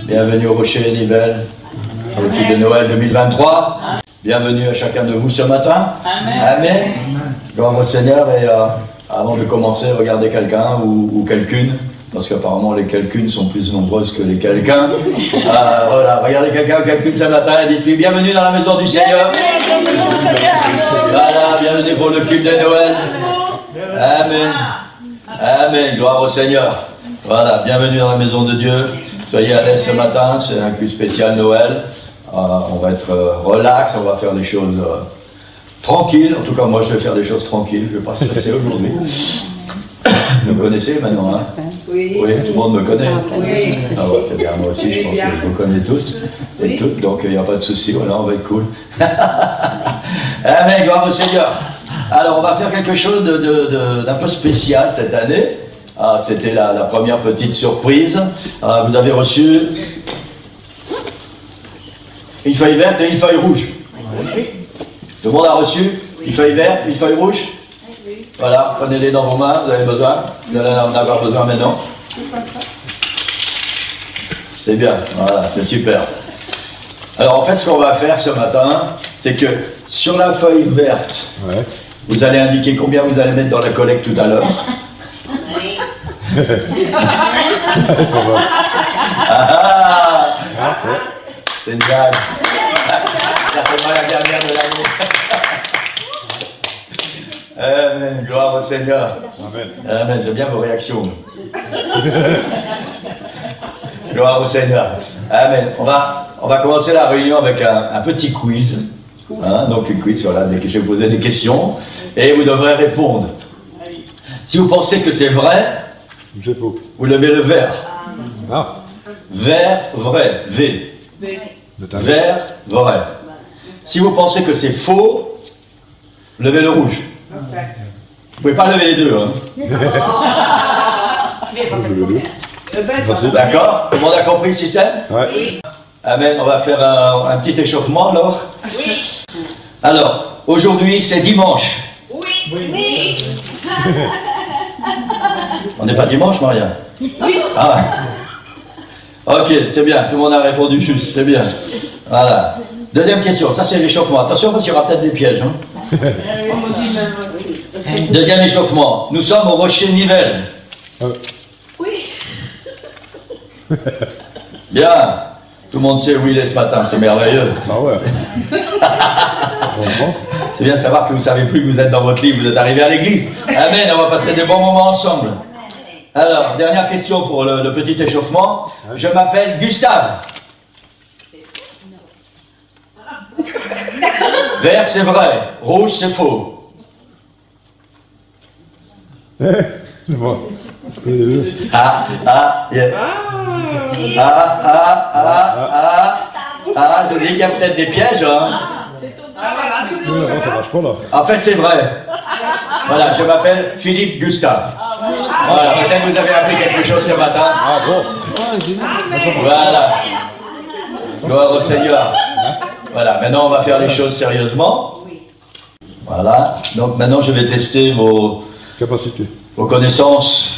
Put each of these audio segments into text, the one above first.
Bienvenue au Rocher Nivelles, pour le culte de Noël 2023. Bienvenue à chacun de vous ce matin. Amen. Amen. Gloire au Seigneur. Et avant de commencer, regardez quelqu'un ou quelqu'une, parce qu'apparemment les quelqu'unes sont plus nombreuses que les quelqu'un. Voilà, regardez quelqu'un ou quelqu'une ce matin et dites-lui bienvenue dans la maison du Seigneur. Voilà, bienvenue pour le culte de Noël. Amen. Amen. Gloire au Seigneur. Voilà, bienvenue dans la maison de Dieu. Soyez à l'aise ce matin, c'est un culte spécial Noël. On va être relax, on va faire des choses tranquilles. En tout cas, moi je vais faire des choses tranquilles, je ne vais pas stresser aujourd'hui. Vous me connaissez maintenant, hein? Oui. Oui, tout le monde me connaît. Oui. Ah ouais, c'est bien, moi aussi, je pense que je vous connais tous et toutes, donc il n'y a pas de souci, voilà, on va être cool. Amen, gloire au Seigneur. Alors, on va faire quelque chose d'un peu spécial cette année. C'était la première petite surprise. Vous avez reçu une feuille verte et une feuille rouge. Tout le monde a reçu une feuille verte, une feuille rouge. Voilà, prenez-les dans vos mains, vous avez besoin. Vous allez en avoir besoin maintenant. C'est bien, voilà, c'est super. Alors en fait, ce qu'on va faire ce matin, c'est que sur la feuille verte, vous allez indiquer combien vous allez mettre dans la collecte tout à l'heure. C'est une blague. Ça fait pas la dernière de l'année. Amen. Gloire au Seigneur. Amen. Amen. J'aime bien vos réactions. Gloire au Seigneur. Amen. On va commencer la réunion avec un petit quiz. Hein, donc un quiz, voilà, je vais vous poser des questions et vous devrez répondre. Si vous pensez que c'est vrai, vous levez le vert. Vert, vrai. V. Vert, vrai. Si vous pensez que c'est faux, levez le rouge. Vous ne pouvez pas lever les deux. Hein. D'accord? Tout le monde a compris le système? Oui. Amen. On va faire un petit échauffement alors. Oui. Alors, aujourd'hui c'est dimanche. Oui. Oui. On n'est pas dimanche, Maria? Oui. Ah. Ok, c'est bien, tout le monde a répondu juste, c'est bien. Voilà. Deuxième question, ça c'est l'échauffement. Attention parce qu'il y aura peut-être des pièges. Hein. Deuxième échauffement, nous sommes au Rocher Nivelles. Oui. Bien, tout le monde sait où il est ce matin, c'est merveilleux. Ah ouais. C'est bien de savoir que vous ne savez plus que vous êtes dans votre lit, vous êtes arrivé à l'église. Amen, on va passer des bons moments ensemble. Alors, dernière question pour le petit échauffement. Je m'appelle Gustave. Vert, c'est vrai. Rouge, c'est faux. Je dis qu'il y a peut-être des pièges, hein. En fait, c'est vrai. Voilà, je m'appelle Philippe Gustave. Voilà, peut-être vous avez appris quelque chose ce matin. Ah bon. Voilà. Gloire au Seigneur. Voilà, maintenant on va faire les choses sérieusement. Voilà, donc maintenant je vais tester vos capacités, vos connaissances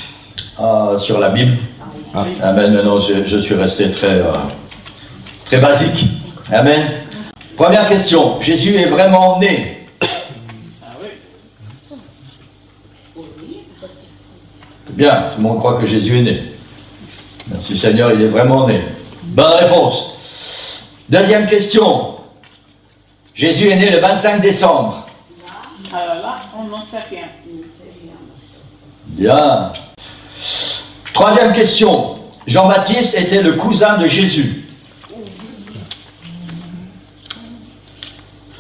sur la Bible. Amen, maintenant je suis resté très basique. Amen. Première question, Jésus est vraiment né? Bien, tout le monde croit que Jésus est né. Merci Seigneur, il est vraiment né. Bonne réponse. Deuxième question. Jésus est né le 25 décembre. Alors là, on n'en sait rien. Bien. Troisième question. Jean-Baptiste était le cousin de Jésus.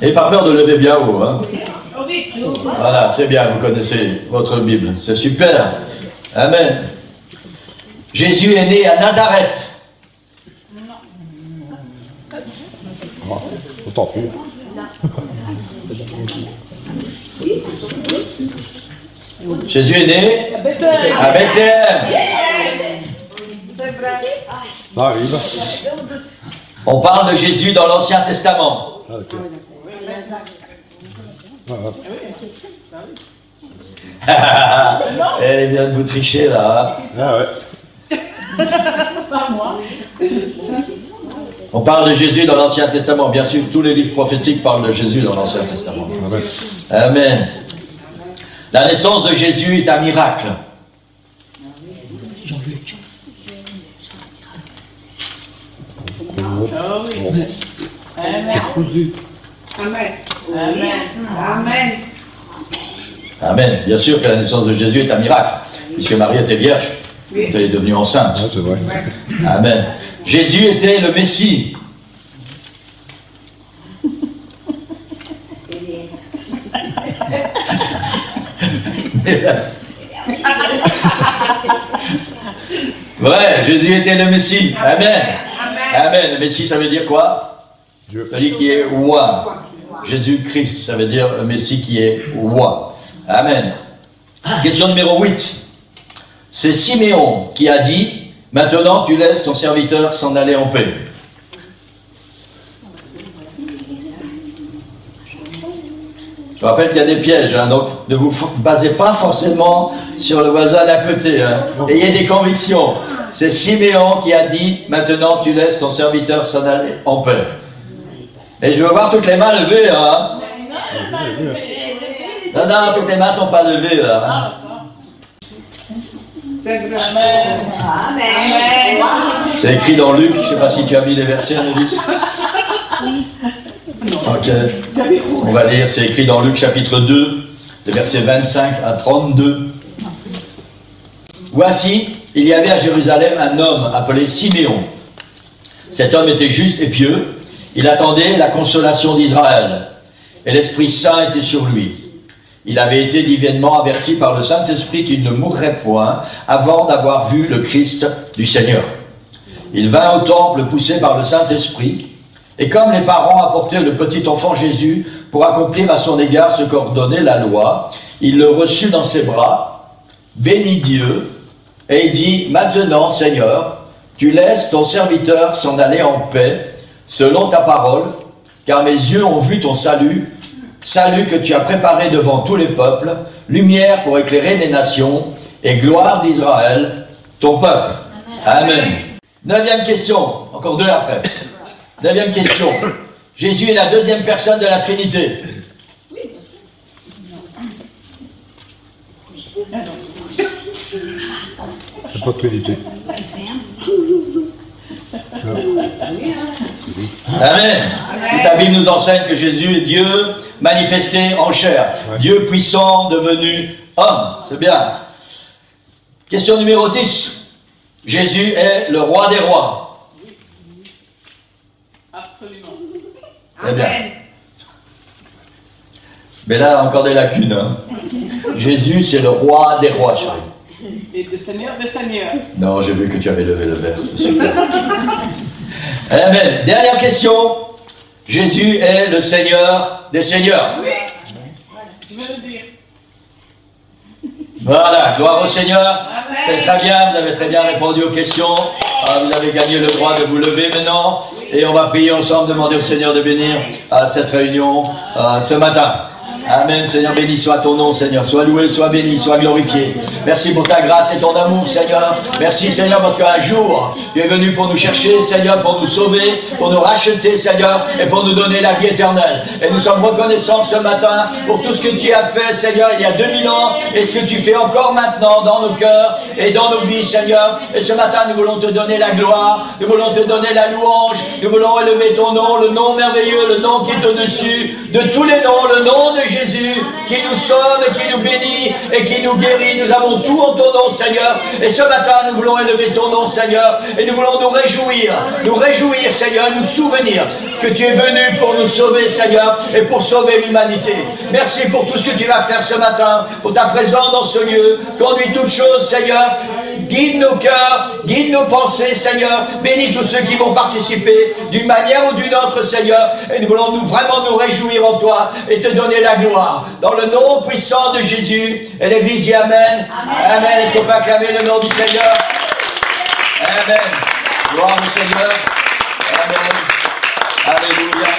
Et pas peur de lever bien haut. Hein. Voilà, c'est bien, vous connaissez votre Bible. C'est super. Amen. Jésus est né à Nazareth. Autant plus. Jésus est né à Bethléem. Ah, oui, bah. On parle de Jésus dans l'Ancien Testament. Ah, ok. Elle vient de vous tricher là. Hein. Ah ouais. Pas moi. On parle de Jésus dans l'Ancien Testament. Bien sûr, tous les livres prophétiques parlent de Jésus dans l'Ancien Testament. Amen. Amen. La naissance de Jésus est un miracle. Oh oui. Amen. Amen. Amen. Amen. Amen. Bien sûr que la naissance de Jésus est un miracle, puisque Marie était vierge. Elle est devenue enceinte. Ah, c'est vrai. Amen. Jésus était le Messie. Ouais, Jésus était le Messie. Amen. Amen. Le Messie, ça veut dire quoi? Dieu. Celui qui est roi. Jésus-Christ, ça veut dire le Messie qui est roi. Amen. Question numéro 8. C'est Siméon qui a dit, maintenant tu laisses ton serviteur s'en aller en paix. Je rappelle qu'il y a des pièges, hein, donc ne vous basez pas forcément sur le voisin d'à côté. Hein. Ayez des convictions. C'est Siméon qui a dit, maintenant tu laisses ton serviteur s'en aller en paix. Et je veux voir toutes les mains levées. Hein. Non, non, toutes les mains ne sont pas levées là. Amen. Amen. C'est écrit dans Luc, je ne sais pas si tu as mis les versets, Annelise. Ok. On va lire, c'est écrit dans Luc chapitre 2, les versets 25 à 32. Voici, il y avait à Jérusalem un homme appelé Siméon. Cet homme était juste et pieux. Il attendait la consolation d'Israël. Et l'Esprit Saint était sur lui. Il avait été divinement averti par le Saint-Esprit qu'il ne mourrait point avant d'avoir vu le Christ du Seigneur. Il vint au temple poussé par le Saint-Esprit. Et comme les parents apportaient le petit enfant Jésus pour accomplir à son égard ce qu'ordonnait la loi, il le reçut dans ses bras, bénit Dieu, et dit, maintenant, Seigneur, tu laisses ton serviteur s'en aller en paix, selon ta parole, car mes yeux ont vu ton salut, salut que tu as préparé devant tous les peuples, lumière pour éclairer les nations, et gloire d'Israël, ton peuple. Amen. Neuvième question, encore deux après. Neuvième question. Jésus est la deuxième personne de la Trinité. C'est pas Trinité. Amen. Ta Bible nous enseigne que Jésus est Dieu manifesté en chair. Ouais. Dieu puissant devenu homme. C'est bien. Question numéro 10. Jésus est le roi des rois. Absolument. Très bien. Mais là, encore des lacunes. Hein. Jésus, c'est le roi des rois, chérie. Et des seigneurs des seigneurs. Non, j'ai vu que tu avais levé le verre, c'est super. Amen. Dernière question. Jésus est le Seigneur des seigneurs. Oui. Je vais le dire. Voilà, gloire au Seigneur. C'est très bien, vous avez très bien répondu aux questions. Vous avez gagné le droit de vous lever maintenant. Et on va prier ensemble, demander au Seigneur de bénir cette réunion ce matin. Amen, Seigneur, béni soit ton nom, Seigneur. Sois loué, sois béni, sois glorifié. Merci pour ta grâce et ton amour, Seigneur. Merci, Seigneur, parce qu'un jour, tu es venu pour nous chercher, Seigneur, pour nous sauver, pour nous racheter, Seigneur, et pour nous donner la vie éternelle. Et nous sommes reconnaissants ce matin pour tout ce que tu as fait, Seigneur, il y a 2000 ans, et ce que tu fais encore maintenant dans nos cœurs et dans nos vies, Seigneur. Et ce matin, nous voulons te donner la gloire, nous voulons te donner la louange, nous voulons élever ton nom, le nom merveilleux, le nom qui est au-dessus de tous les noms, le nom de Jésus, qui nous sauve et qui nous bénit et qui nous guérit. Nous avons tout en ton nom, Seigneur. Et ce matin, nous voulons élever ton nom, Seigneur. Et nous voulons nous réjouir, Seigneur, nous souvenir que tu es venu pour nous sauver, Seigneur, et pour sauver l'humanité. Merci pour tout ce que tu vas faire ce matin, pour ta présence dans ce lieu. Conduis toutes choses, Seigneur. Guide nos cœurs, guide nos pensées, Seigneur. Bénis tous ceux qui vont participer d'une manière ou d'une autre, Seigneur. Et nous voulons vraiment nous réjouir en toi et te donner la gloire. Dans le nom puissant de Jésus. Et l'Église dit Amen. Amen. Est-ce qu'on peut acclamer le nom du Seigneur? Amen. Gloire au Seigneur. Amen. Alléluia.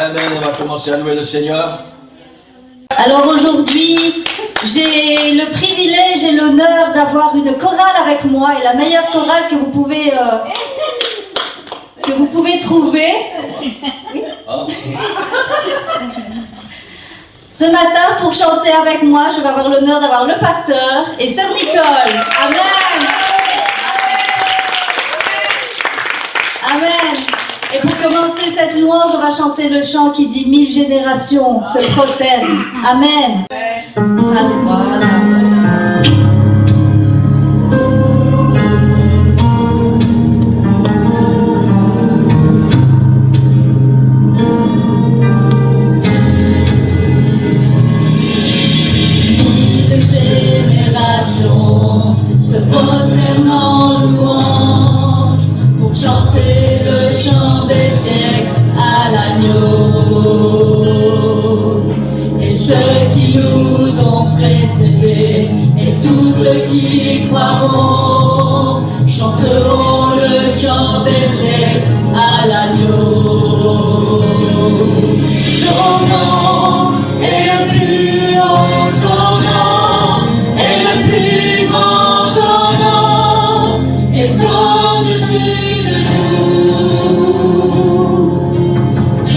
Amen. On va commencer à louer le Seigneur. Alors aujourd'hui, j'ai le privilège et l'honneur d'avoir une chorale avec moi, et la meilleure chorale que vous pouvez trouver. Oui. Ce matin, pour chanter avec moi, je vais avoir l'honneur d'avoir le pasteur et sœur Nicole. Amen. Amen. Et pour commencer cette louange, on va chanter le chant qui dit 1000 générations se prosternent. Amen. Allez, voilà. Se prosternent en louange pour chanter le chant des siècles à l'agneau. Et ceux qui nous ont précédés et tous ceux qui y croiront chanteront le chant des siècles à l'agneau. Ton nom est le plus haut, ton nom est le plus grand, ton nom est au-dessus de tout.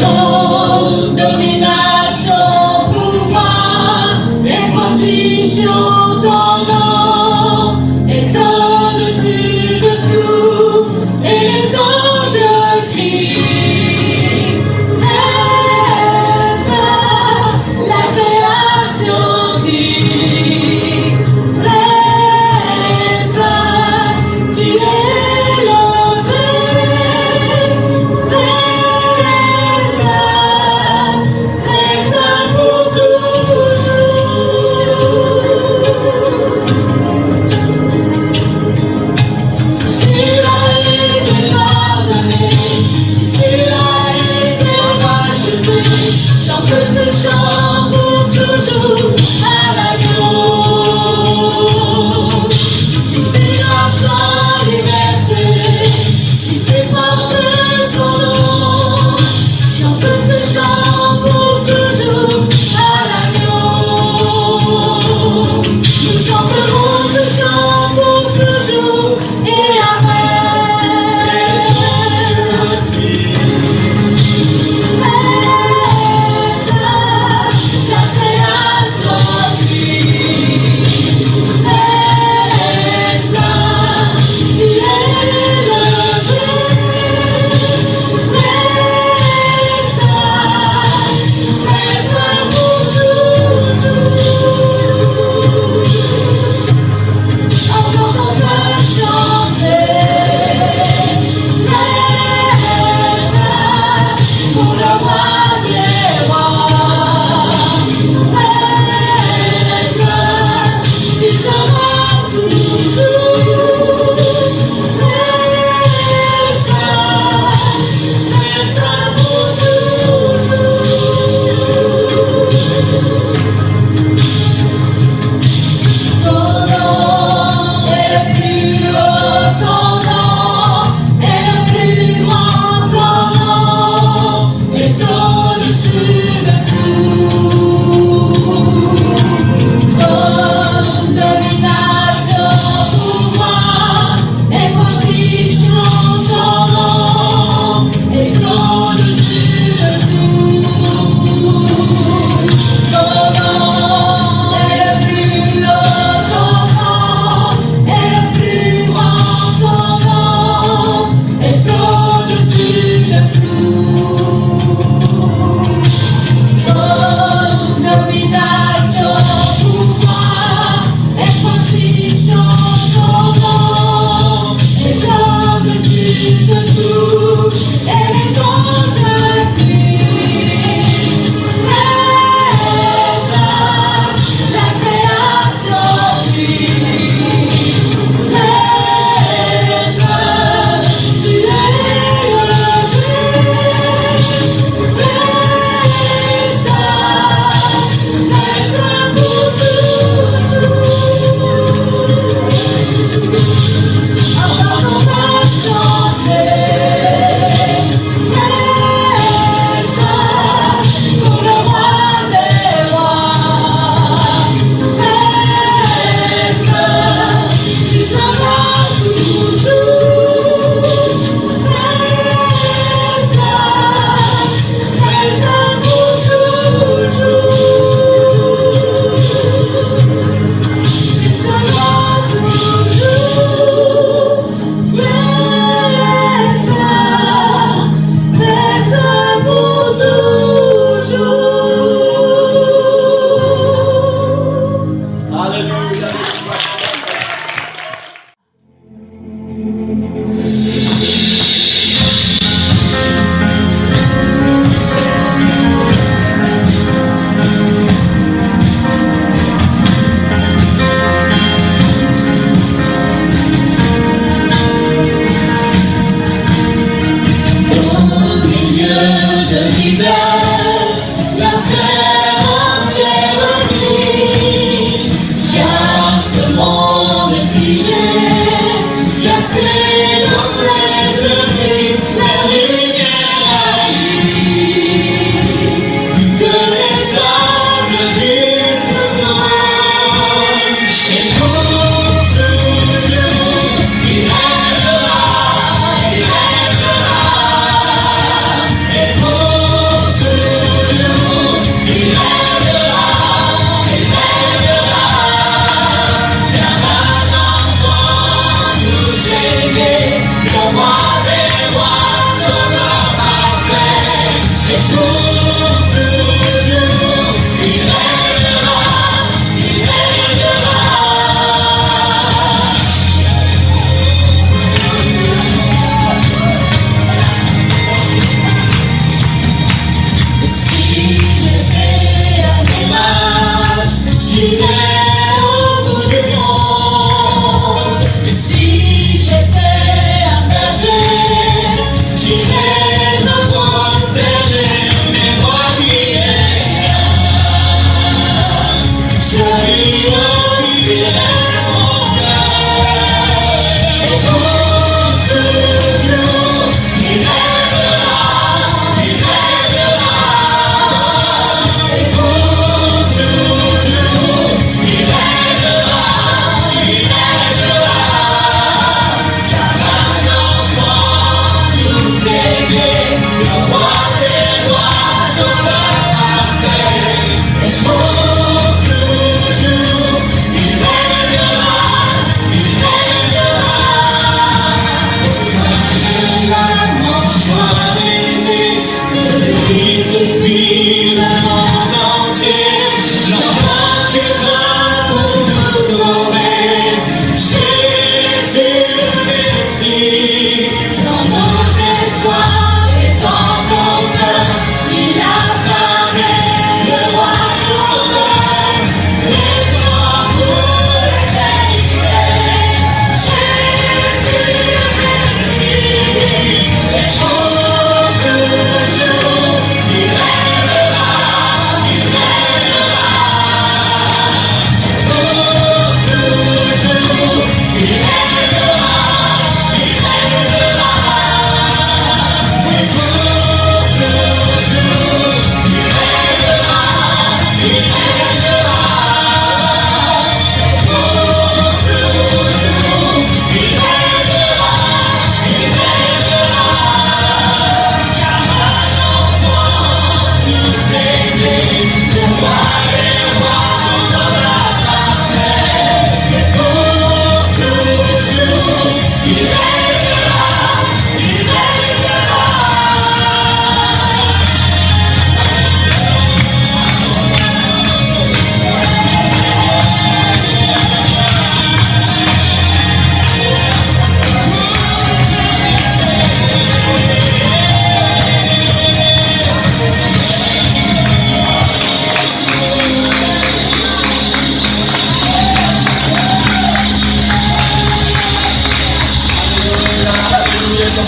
Ton domination, pouvoir et position, ton nom est au-dessus de tout. Et les anges crient, très saint, la création crie, très saint, tu es élevé, très saint pour toujours. Si tu as été pardonné, si tu as été racheté, chante ce chant pour toujours à l'agneau. Si tu marches en liberté, si tu portes son nom, chante ce chant pour toujours à l'agneau. Nous chanterons ce chant pour toujours et la création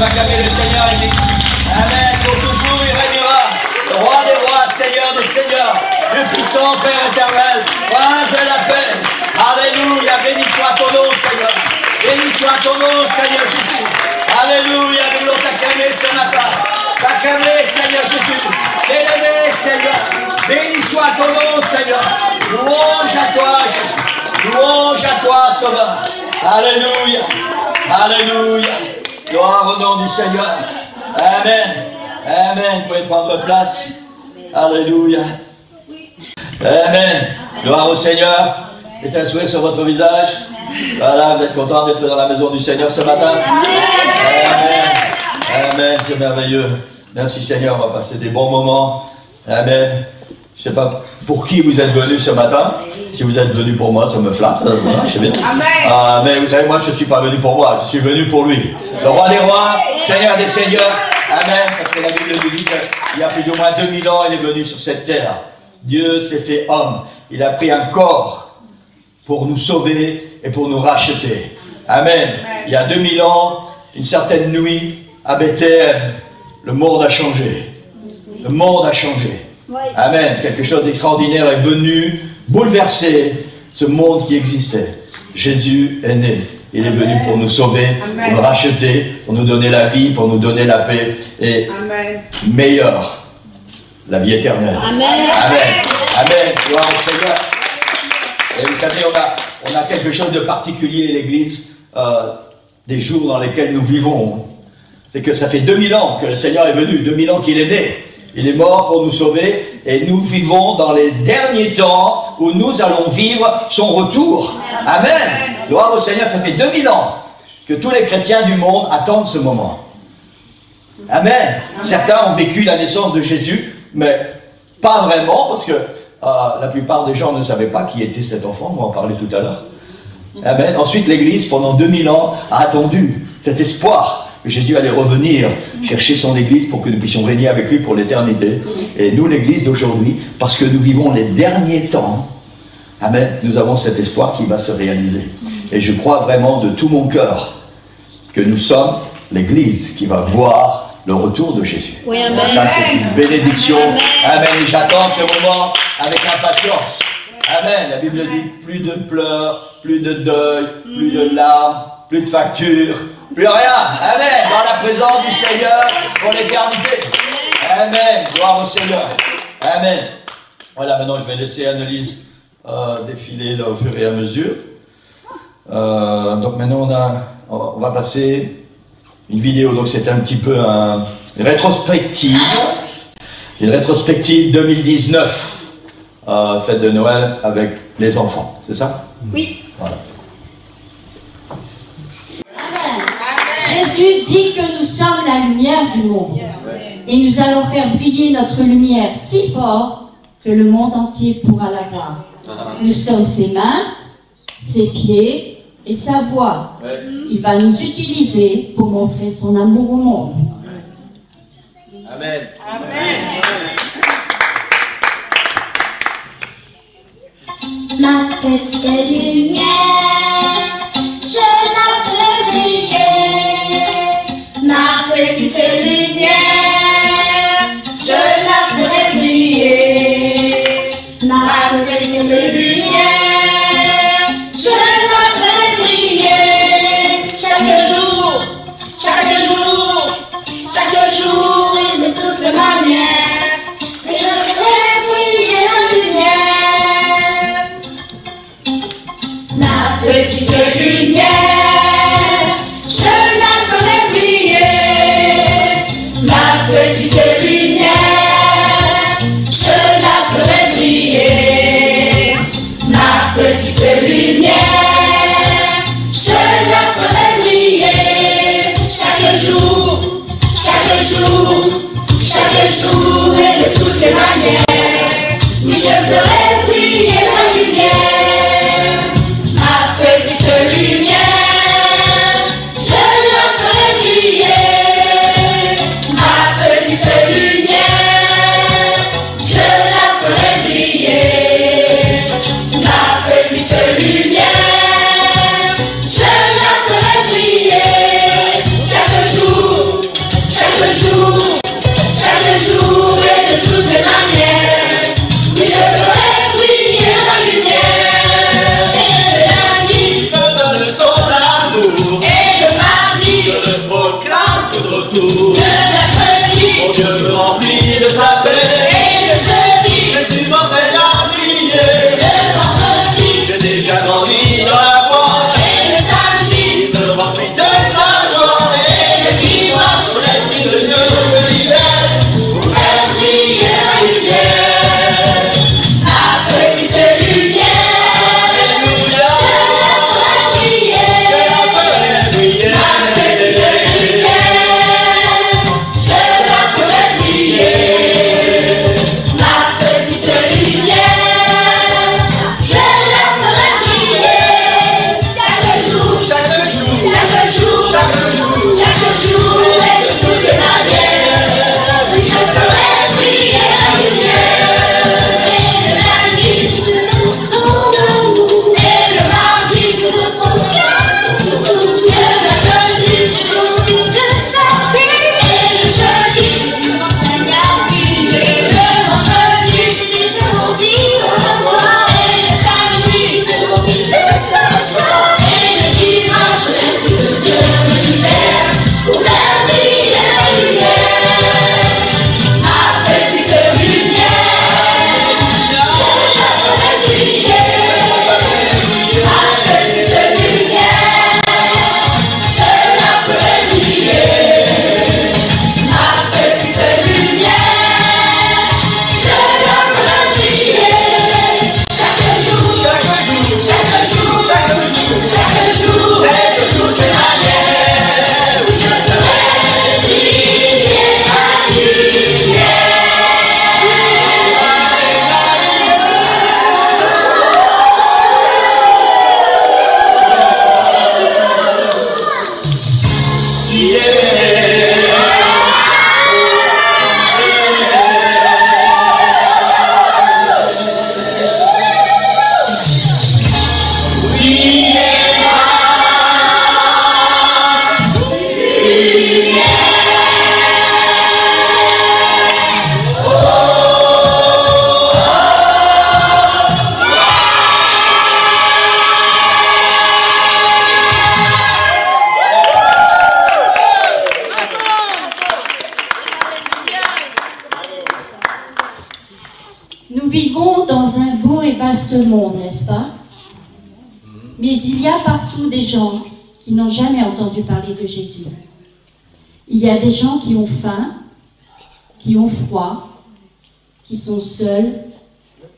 acclamer le Seigneur, Église. Amen. Pour toujours, il régnera. Le roi des rois, Seigneur des seigneurs. Le puissant Père éternel. Prince de la paix. Alléluia. Béni soit ton nom, Seigneur. Béni soit ton nom, Seigneur Jésus. Alléluia. Nous voulons t'acclamer ce matin. T'acclamer, Seigneur Jésus. T'élever, Seigneur. Béni soit ton nom, Seigneur. Louange à toi, Jésus. Louange à toi, Sauveur. Alléluia. Alléluia. Gloire au nom du Seigneur. Amen. Amen. Vous pouvez prendre place. Alléluia. Amen. Gloire au Seigneur. Mettez un sourire sur votre visage. Voilà, vous êtes content d'être dans la maison du Seigneur ce matin. Amen. Amen. C'est merveilleux. Merci Seigneur. On va passer des bons moments. Amen. Je ne sais pas pour qui vous êtes venus ce matin. Si vous êtes venus pour moi, ça me flatte. Je sais bien. Amen. Mais vous savez, moi, je ne suis pas venu pour moi. Je suis venu pour lui. Le roi des rois, Seigneur des seigneurs. Amen. Parce que la Bible nous dit qu'il y a plus ou moins 2000 ans, il est venu sur cette terre. Dieu s'est fait homme. Il a pris un corps pour nous sauver et pour nous racheter. Amen. Il y a 2000 ans, une certaine nuit, à Bethléem, le monde a changé. Le monde a changé. Amen. Quelque chose d'extraordinaire est venu bouleverser ce monde qui existait. Jésus est né. Il est venu pour nous sauver, pour nous racheter, pour nous donner la vie, pour nous donner la paix et meilleure, la vie éternelle. Amen. Amen. Amen. Gloire au Seigneur. Et vous savez, on a quelque chose de particulier, l'Église, des jours dans lesquels nous vivons. C'est que ça fait 2000 ans que le Seigneur est venu, 2000 ans qu'il est né. Il est mort pour nous sauver et nous vivons dans les derniers temps où nous allons vivre son retour. Amen. Gloire au Seigneur, ça fait 2000 ans que tous les chrétiens du monde attendent ce moment. Amen. Certains ont vécu la naissance de Jésus, mais pas vraiment parce que la plupart des gens ne savaient pas qui était cet enfant. On va en parler tout à l'heure. Amen. Ensuite, l'Église, pendant 2000 ans, a attendu cet espoir que Jésus allait revenir chercher son Église pour que nous puissions régner avec lui pour l'éternité. Et nous, l'Église d'aujourd'hui, parce que nous vivons les derniers temps, amen, nous avons cet espoir qui va se réaliser. Et je crois vraiment de tout mon cœur que nous sommes l'Église qui va voir le retour de Jésus. Oui, amen. Ça, c'est une bénédiction. Amen. Et j'attends ce moment avec impatience. Amen. La Bible dit plus de pleurs, plus de deuil, plus de larmes, plus de factures. Plus rien. Amen. Dans la présence du Seigneur pour l'éternité. Amen. Gloire au Seigneur. Amen. Voilà, maintenant je vais laisser Annelise défiler là, au fur et à mesure. Donc maintenant on va passer une vidéo. Donc c'est un petit peu une rétrospective. Une rétrospective 2019. Fête de Noël avec les enfants. C'est ça? Oui. Voilà. Jésus dit que nous sommes la lumière du monde. Et nous allons faire briller notre lumière si fort que le monde entier pourra la voir. Nous sommes ses mains, ses pieds et sa voix. Il va nous utiliser pour montrer son amour au monde. Amen. Amen. Ma petite lumière, je la ferai briller. Ma petite lumière, je la ferai briller. Ma petite lumière, je la ferai briller. Chaque jour et de toutes les manières. Et je ferai briller ma lumière. Ma petite lumière, je la ferai briller. Ma petite lumière, je la ferai briller. Ma petite lumière, je la ferai briller. Chaque jour et de toutes les manières. Oui, je ferai briller ma lumière. Ma petite lumière. vaste monde, n'est-ce pas? Mais il y a partout des gens qui n'ont jamais entendu parler de Jésus. Il y a des gens qui ont faim, qui ont froid, qui sont seuls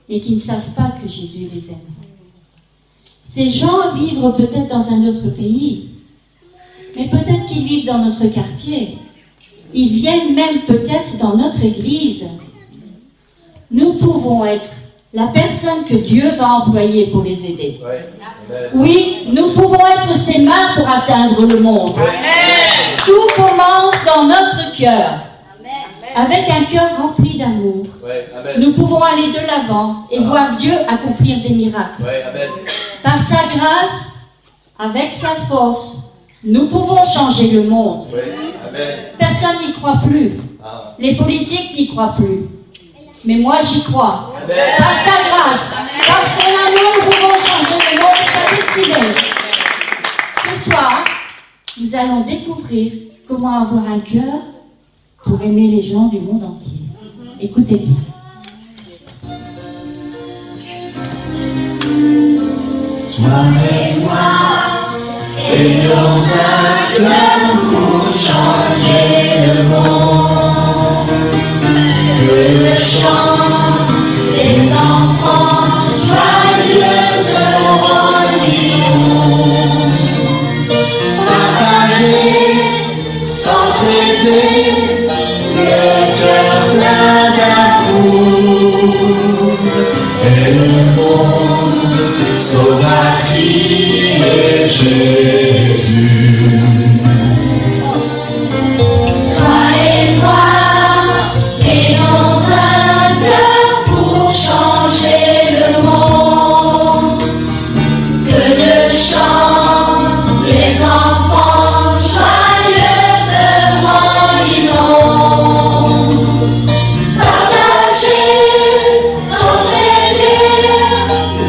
et qui ne savent pas que Jésus les aime. Ces gens vivent peut-être dans un autre pays, mais peut-être qu'ils vivent dans notre quartier. Ils viennent même peut-être dans notre église. Nous pouvons être la personne que Dieu va employer pour les aider. Oui, nous pouvons être ses mains pour atteindre le monde. Tout commence dans notre cœur. Avec un cœur rempli d'amour, nous pouvons aller de l'avant et voir Dieu accomplir des miracles. Par sa grâce, avec sa force, nous pouvons changer le monde. Personne n'y croit plus. Les politiques n'y croient plus. Mais moi, j'y crois. Par sa grâce, par son amour, nous pouvons changer le monde et ça décider. Ce soir, nous allons découvrir comment avoir un cœur pour aimer les gens du monde entier. Écoutez bien. Toi et moi, ayons un cœur pour changer le monde. Que le chant des enfants joyeux revivront. Partager, s'entraider, le cœur plein d'amour. Et le monde saura qui est Jésus. Toi et moi, ayons un cœur pour changer le monde. Que le chant des enfants joyeusement inonde. Partager, s'entraider,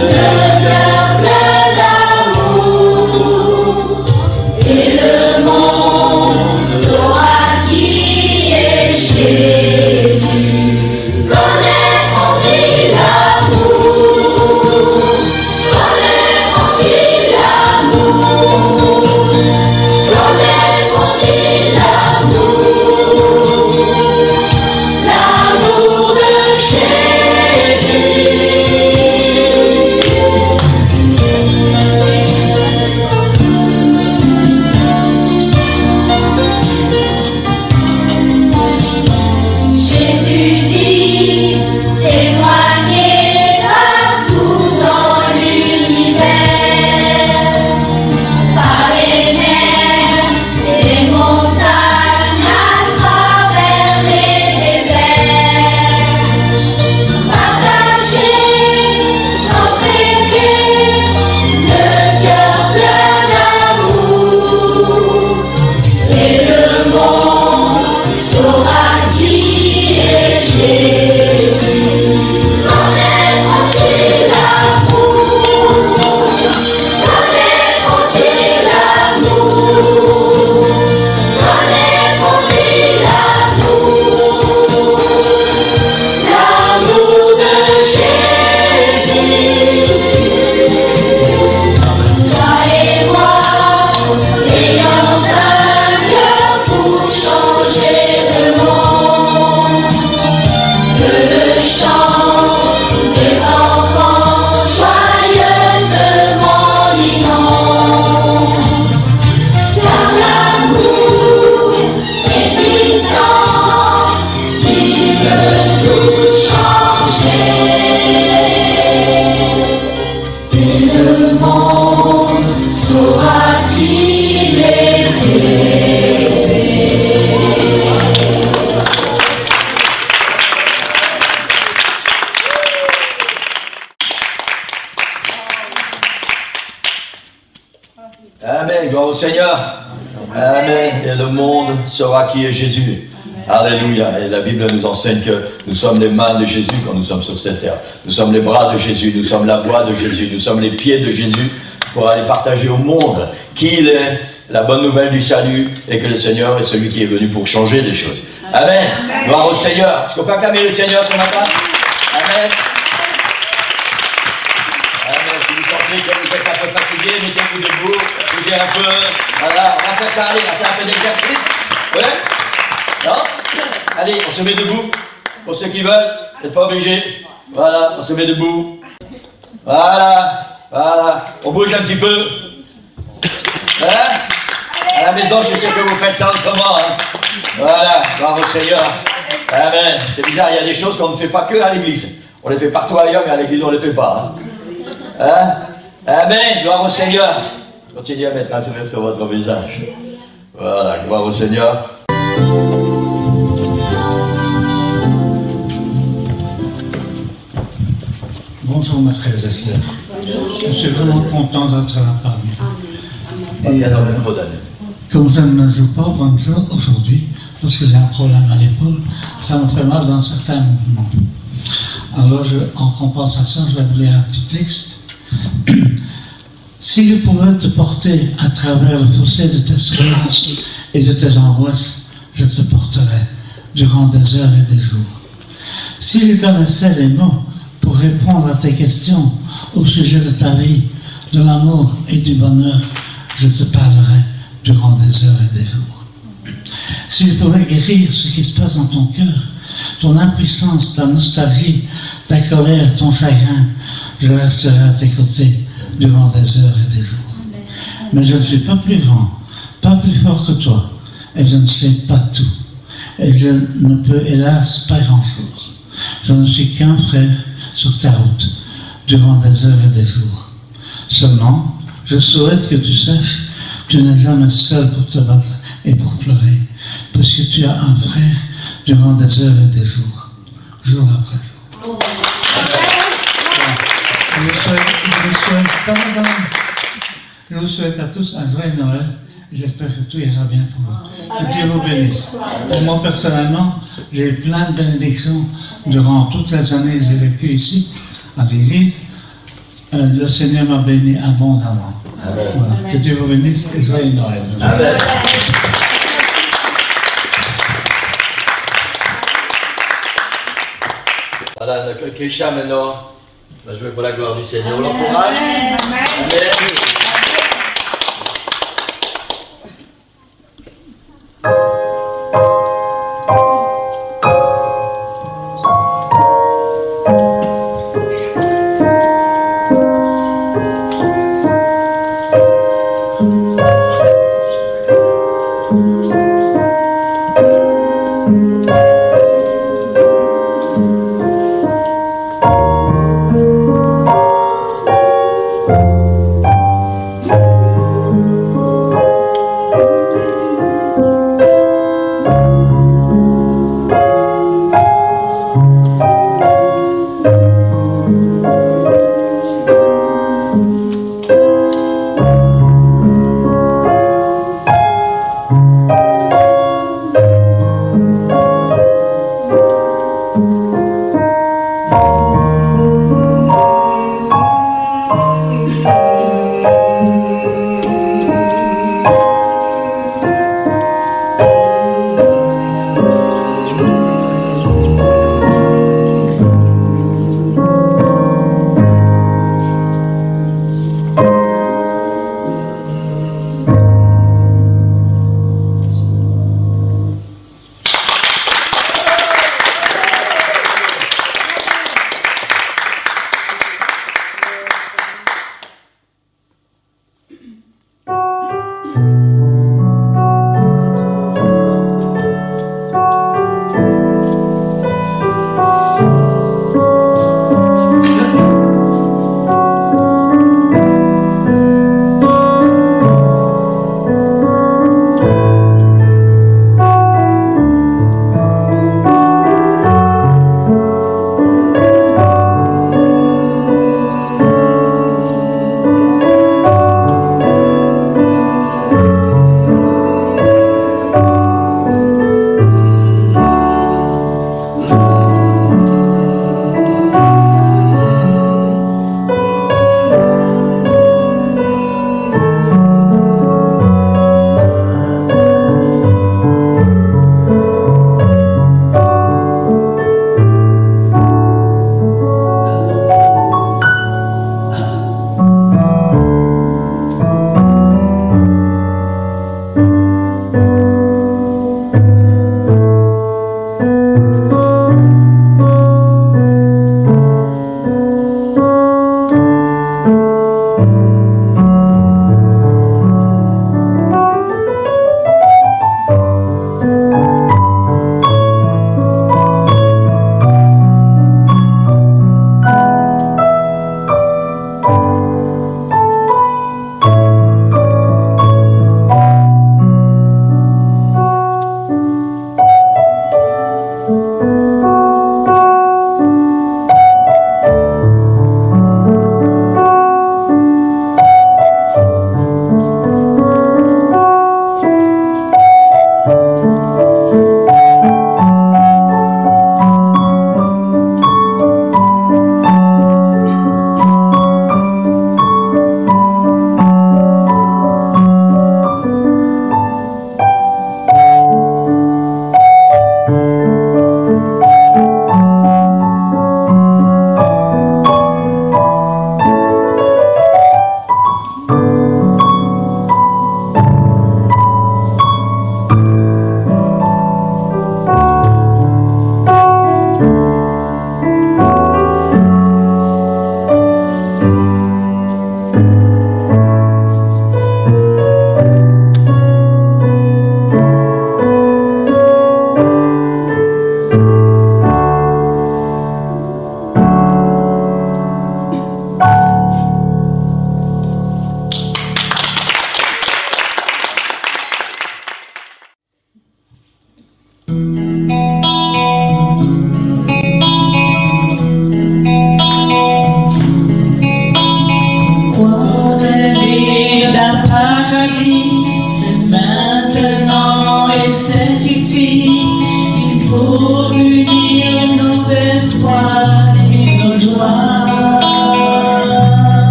le cœur plein d'amour. Et le monde saura qui est Jésus. Connaîtront-ils l'amour? Connaîtront-ils l'amour? Connaîtront-ils l'amour? L'amour de Jésus. Jésus dit, témoignez partout dans l'univers, par les mers, les montagnes, à travers les déserts. Partagez, s'entraider, le cœur plein d'amour. Et le monde saura qui est Jésus. Connaîtront-ils l'amour? Connaîtront-ils l'amour? Connaîtront-ils l'amour? L'amour de Jésus. Toi et moi, ayons un cœur pour changer le monde. Que le chant des enfants joyeusement inonde. Car l'amour est puissant, il peut tout changer. Et le monde saura qu'il est Dieu. Amen, gloire au Seigneur. Amen. Et le monde saura qui est Jésus. Alléluia. Et la Bible nous enseigne que nous sommes les mains de Jésus quand nous sommes sur cette terre. Nous sommes les bras de Jésus, nous sommes la voix de Jésus, nous sommes les pieds de Jésus pour aller partager au monde qu'il est, la bonne nouvelle du salut, et que le Seigneur est celui qui est venu pour changer les choses. Amen. Gloire au Seigneur. Est-ce qu'on peut acclamer le Seigneur ce matin? Amen. pieds, mettez-vous debout, bougez un peu. Voilà, on va faire ça, allez, on va faire un peu d'exercice. Ouais? Non? Allez, on se met debout. Pour ceux qui veulent, vous n'êtes pas obligés. Voilà, on se met debout. Voilà, voilà. On bouge un petit peu. Hein? À la maison, je sais que vous faites ça autrement. Hein? Voilà, gloire au Seigneur. Amen. C'est bizarre, il y a des choses qu'on ne fait pas que à l'église. On les fait partout ailleurs, mais à l'église, on ne les fait pas. Hein? Hein? Amen, gloire au Seigneur. Continuez à mettre un sourire sur votre visage. Voilà, gloire au Seigneur. Bonjour mes frères et sœurs. Je suis vraiment content d'être là parmi vous. Et comme je ne joue pas au banjo aujourd'hui, parce que j'ai un problème à l'épaule, ça me fait mal dans certains mouvements. Alors en compensation, je vais vous lire un petit texte. Si je pouvais te porter à travers le fossé de tes souffrances et de tes angoisses, je te porterais durant des heures et des jours. Si je connaissais les mots pour répondre à tes questions au sujet de ta vie, de l'amour et du bonheur, je te parlerai durant des heures et des jours. Si je pouvais guérir ce qui se passe dans ton cœur, ton impuissance, ta nostalgie, ta colère, ton chagrin, je resterai à tes côtés durant des heures et des jours. Mais je ne suis pas plus grand, pas plus fort que toi, et je ne sais pas tout. Et je ne peux hélas pas grand-chose. Je ne suis qu'un frère sur ta route durant des heures et des jours. Seulement, je souhaite que tu saches que tu n'es jamais seul pour te battre et pour pleurer, puisque tu as un frère durant des heures et des jours, jour après jour. Je vous souhaite à tous un joyeux Noël et j'espère que tout ira bien pour vous. Que Dieu vous bénisse. Pour moi personnellement, j'ai eu plein de bénédictions durant toutes les années que j'ai vécu ici, à l'église. Le Seigneur m'a béni abondamment. Voilà. Que Dieu vous bénisse et joyeux Noël. Amen. Voilà, notre Krisha maintenant va jouer pour la gloire du Seigneur. On l'encourage. Amen.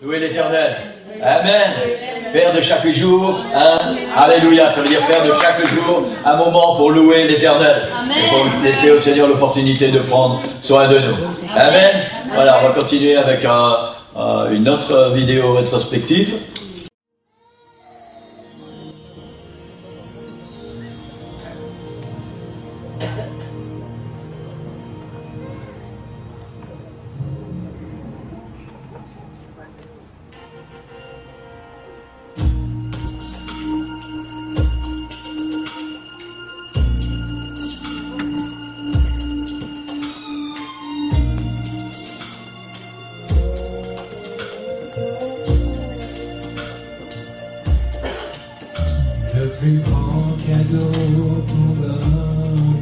Louer l'Éternel. Amen. Faire de chaque jour alléluia, ça veut dire faire de chaque jour un moment pour louer l'Éternel. Et pour laisser au Seigneur l'opportunité de prendre soin de nous. Amen. Voilà, on va continuer avec une autre vidéo rétrospective. Le plus grand cadeau pour l'homme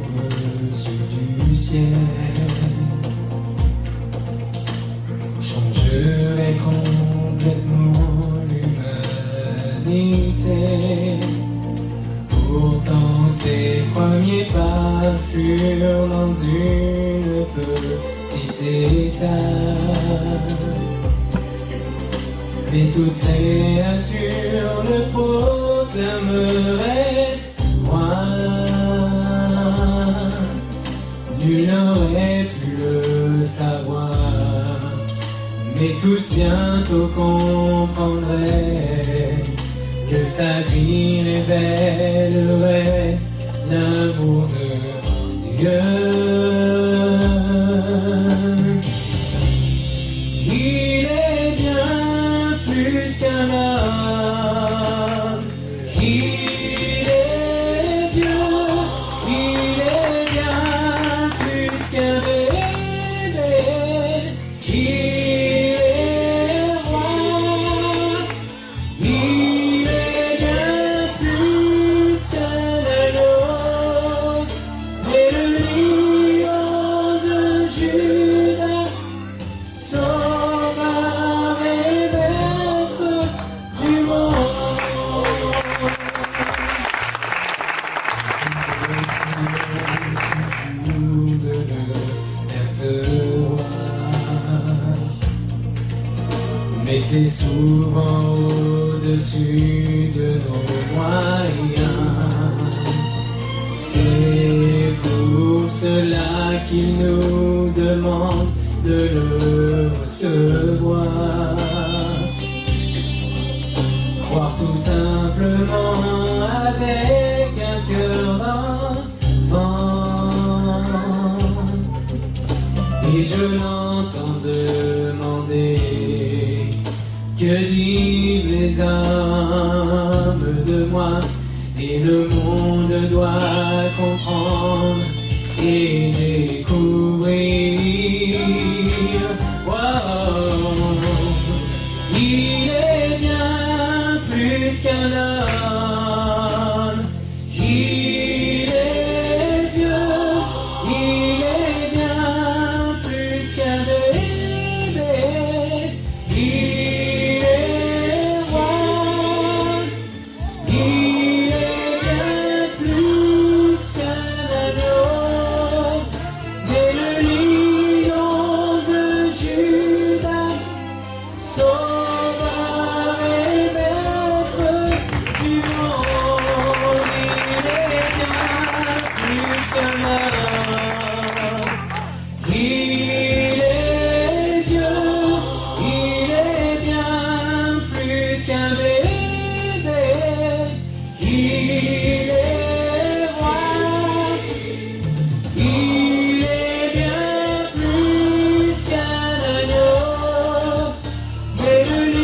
reçu du ciel changerait complètement l'humanité. Pourtant ses premiers pas furent dans une petite étape. Mais toute créature le proclamerait roi. Nul n'aurait pu le savoir, mais tous bientôt comprendraient que sa vie révélerait l'amour de Dieu. Il est bien plus qu'un homme, il est Dieu, il est bien plus qu'un bébé, il est roi, il est bien plus qu'un agneau, et le lion de Judas, sauveur et maître du monde. De le percevoir, mais c'est souvent au-dessus de nos moyens. C'est pour cela qu'il nous demande de le recevoir. Croire tout simplement avec un cœur d'enfant. Et je l'entends demander: que disent les hommes de moi? Et le monde doit comprendre et découvrir. Wow. Il est bien plus qu'un homme, il est Dieu, il est bien plus qu'un bébé, il est roi, il est bien plus qu'un agneau, mais le lion de Judas, sauveur et maître du monde, il est bien plus qu'un homme, il est Dieu, il est bien plus qu'un bébé, il est roi, il est bien plus qu'un agneau, mais le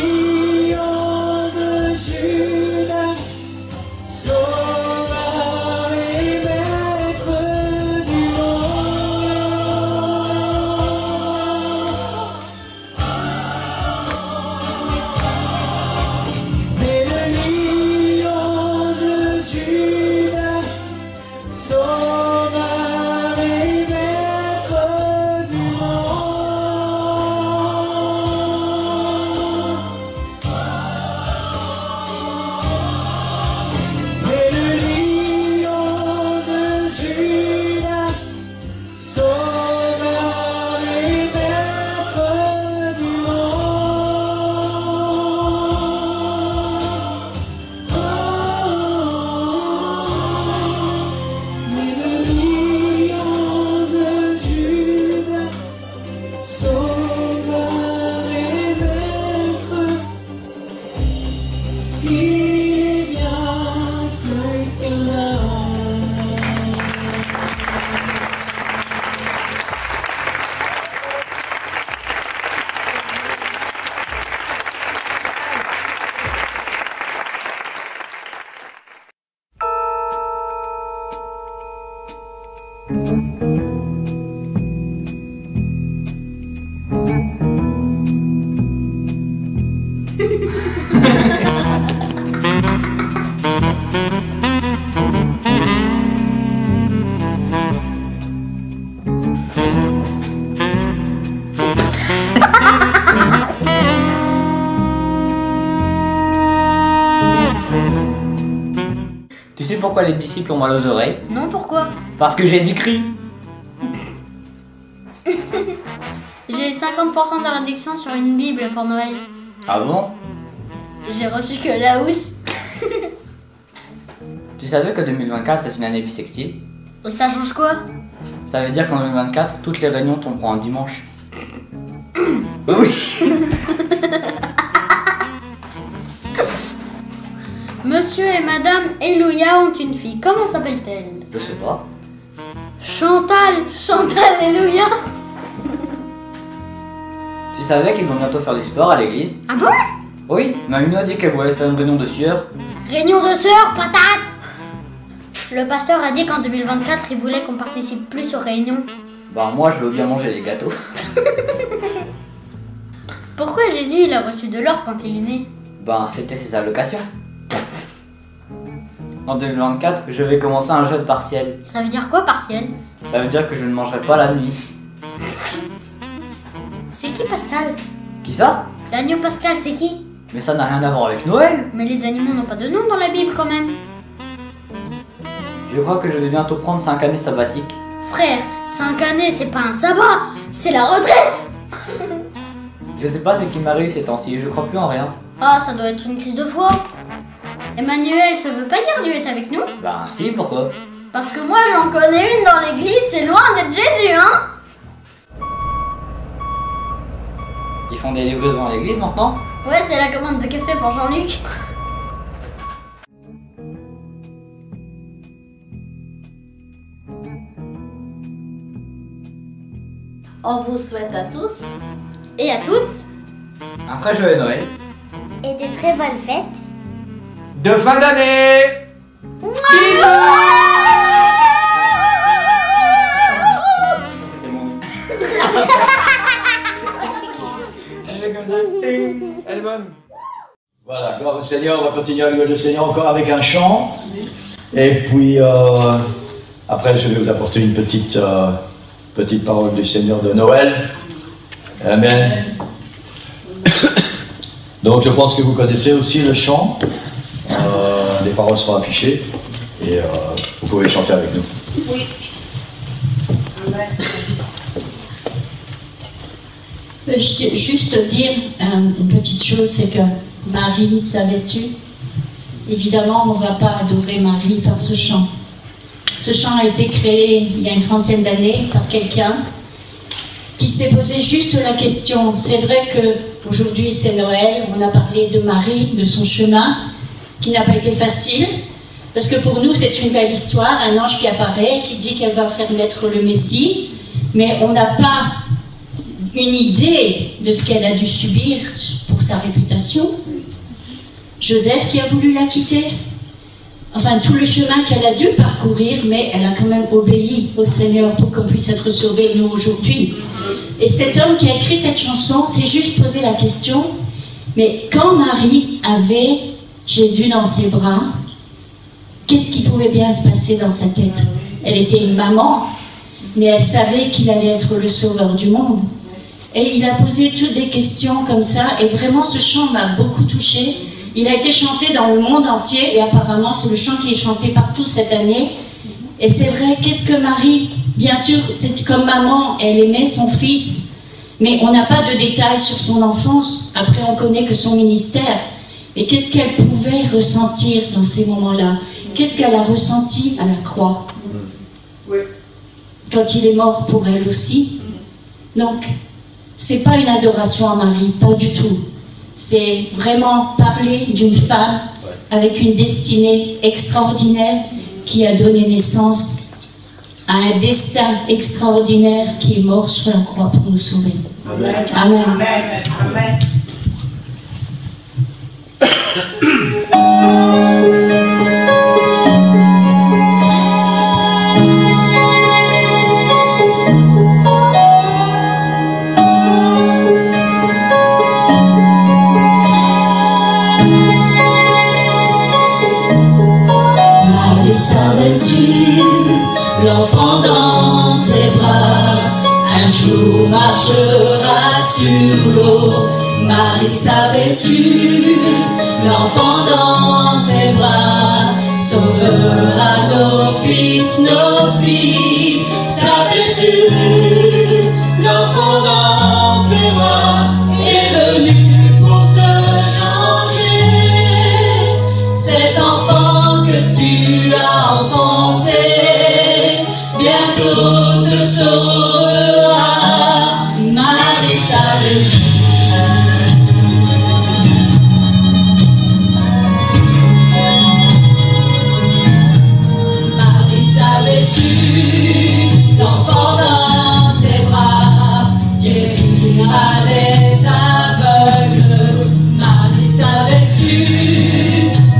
sais pourquoi les disciples ont mal aux oreilles? Non, pourquoi? Parce que Jésus-Christ. J'ai 50% de réduction sur une Bible pour Noël. Ah bon? J'ai reçu que la housse. Tu savais que 2024 est une année bissextile? Et ça change quoi? Ça veut dire qu'en 2024, toutes les réunions tomberont en dimanche. Oui. Monsieur et Madame Elouia ont une fille. Comment s'appelle-t-elle? Je sais pas. Chantal Elouia. Tu savais qu'ils vont bientôt faire du sport à l'église? Ah bon? Oui, Mamie a dit qu'elle voulait faire une réunion de sueur. Réunion de sœurs, patate. Le pasteur a dit qu'en 2024, il voulait qu'on participe plus aux réunions. Bah moi je veux bien manger des gâteaux. Pourquoi Jésus il a reçu de l'or quand il est né? Ben c'était ses allocations. En 2024, je vais commencer un jeûne partiel. Ça veut dire quoi partiel? Ça veut dire que je ne mangerai pas la nuit. C'est qui Pascal? Qui ça? L'agneau Pascal, c'est qui? Mais ça n'a rien à voir avec Noël. Mais les animaux n'ont pas de nom dans la Bible quand même. Je crois que je vais bientôt prendre 5 années sabbatiques. Frère, 5 années c'est pas un sabbat, c'est la retraite. Je sais pas ce qui m'arrive ces temps-ci, je crois plus en rien. Ah, ça doit être une crise de foi. Emmanuel, ça veut pas dire Dieu est avec nous? Ben si, pourquoi? Parce que moi j'en connais une dans l'église, c'est loin d'être Jésus, hein? Ils font des livraisons à l'église maintenant? Ouais, c'est la commande de café pour Jean-Luc. On vous souhaite à tous et à toutes un très joyeux Noël et de très bonnes fêtes de fin d'année. Bisous. Elle est bonne. Voilà, gloire au Seigneur, on va continuer à louer le Seigneur encore avec un chant. Et puis, après, je vais vous apporter une petite parole du Seigneur de Noël. Amen. Donc, je pense que vous connaissez aussi le chant. Les paroles seront affichées. Et vous pouvez chanter avec nous. Oui. Amen. Juste dire une petite chose, c'est que Marie, savais-tu? Évidemment, on ne va pas adorer Marie par ce chant. Ce chant a été créé il y a une trentaine d'années par quelqu'un qui s'est posé juste la question. C'est vrai qu'aujourd'hui c'est Noël, on a parlé de Marie, de son chemin, qui n'a pas été facile, parce que pour nous c'est une belle histoire, un ange qui apparaît, qui dit qu'elle va faire naître le Messie, mais on n'a pas une idée de ce qu'elle a dû subir pour sa réputation. Joseph qui a voulu la quitter, enfin tout le chemin qu'elle a dû parcourir, mais elle a quand même obéi au Seigneur pour qu'on puisse être sauvés nous aujourd'hui. Et cet homme qui a écrit cette chanson s'est juste posé la question, mais quand Marie avait Jésus dans ses bras, qu'est-ce qui pouvait bien se passer dans sa tête? Elle était une maman, mais elle savait qu'il allait être le sauveur du monde. Et il a posé toutes des questions comme ça, et vraiment ce chant m'a beaucoup touchée. Il a été chanté dans le monde entier, et apparemment c'est le chant qui est chanté partout cette année. Et c'est vrai, qu'est-ce que Marie, bien sûr, c'est comme maman, elle aimait son fils, mais on n'a pas de détails sur son enfance. Après, on connaît que son ministère. Et qu'est-ce qu'elle pouvait ressentir dans ces moments-là? Qu'est-ce qu'elle a ressenti à la croix? Oui. Quand il est mort pour elle aussi. Donc, c'est pas une adoration à Marie, pas du tout. C'est vraiment parler d'une femme avec une destinée extraordinaire qui a donné naissance à un destin extraordinaire qui est mort sur la croix pour nous sauver. Amen. Amen. Amen. Amen. Savais-tu, l'enfant dans tes bras, un jour marchera sur l'eau. Marie, savais-tu, l'enfant dans tes bras, sauvera Calmera nos fils, nos filles. Savais-tu, l'enfant dans tes bras est venu pour te changer. Cet enfant que tu as enfanté bientôt te sauvera. Marie, savais-tu? Marie, savais-tu, l'enfant dans tes bras guérira les aveugles. Marie, savais-tu,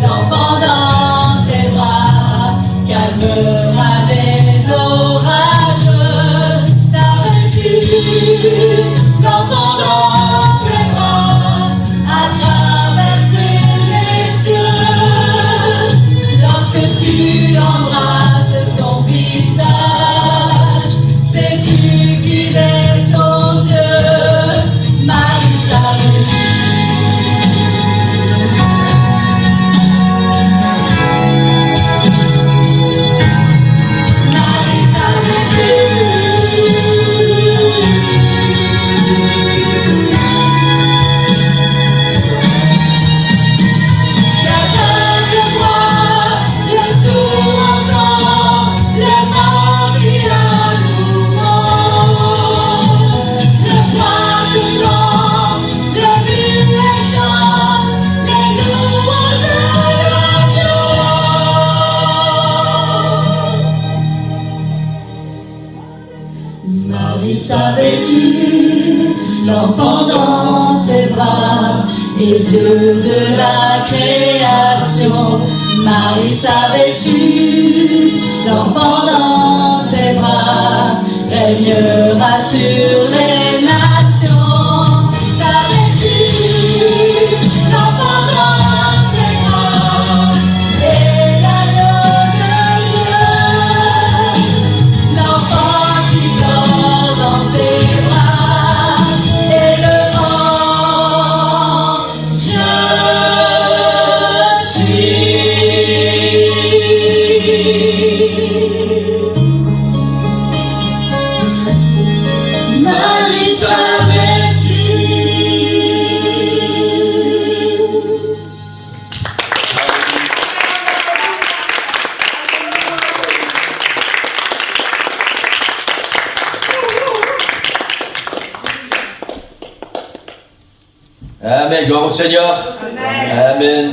l'enfant dans tes bras calmera les orages. Savais-tu, l'enfant dans tes bras a traversé les cieux. Lorsque tu embrasses son visage, sais-tu qu'il est ton Dieu? Marie, savais-tu? Marie, savais-tu? L'aveugle voit, le sourd entend, le mort vit à nouveau. Le poids danse, le muet chante, les louanges de l'agneau. Marie, savais-tu, l'enfant dans tes bras est Dieu de la création. Marie, savais-tu, l'enfant dans tes bras régnera sur les nations. Savais-tu, l'enfant dans tes bras est l'agneau de Dieu. L'enfant qui dort dans tes bras est le grand je suis. Marie, savais-tu? Amen, gloire au Seigneur. Amen.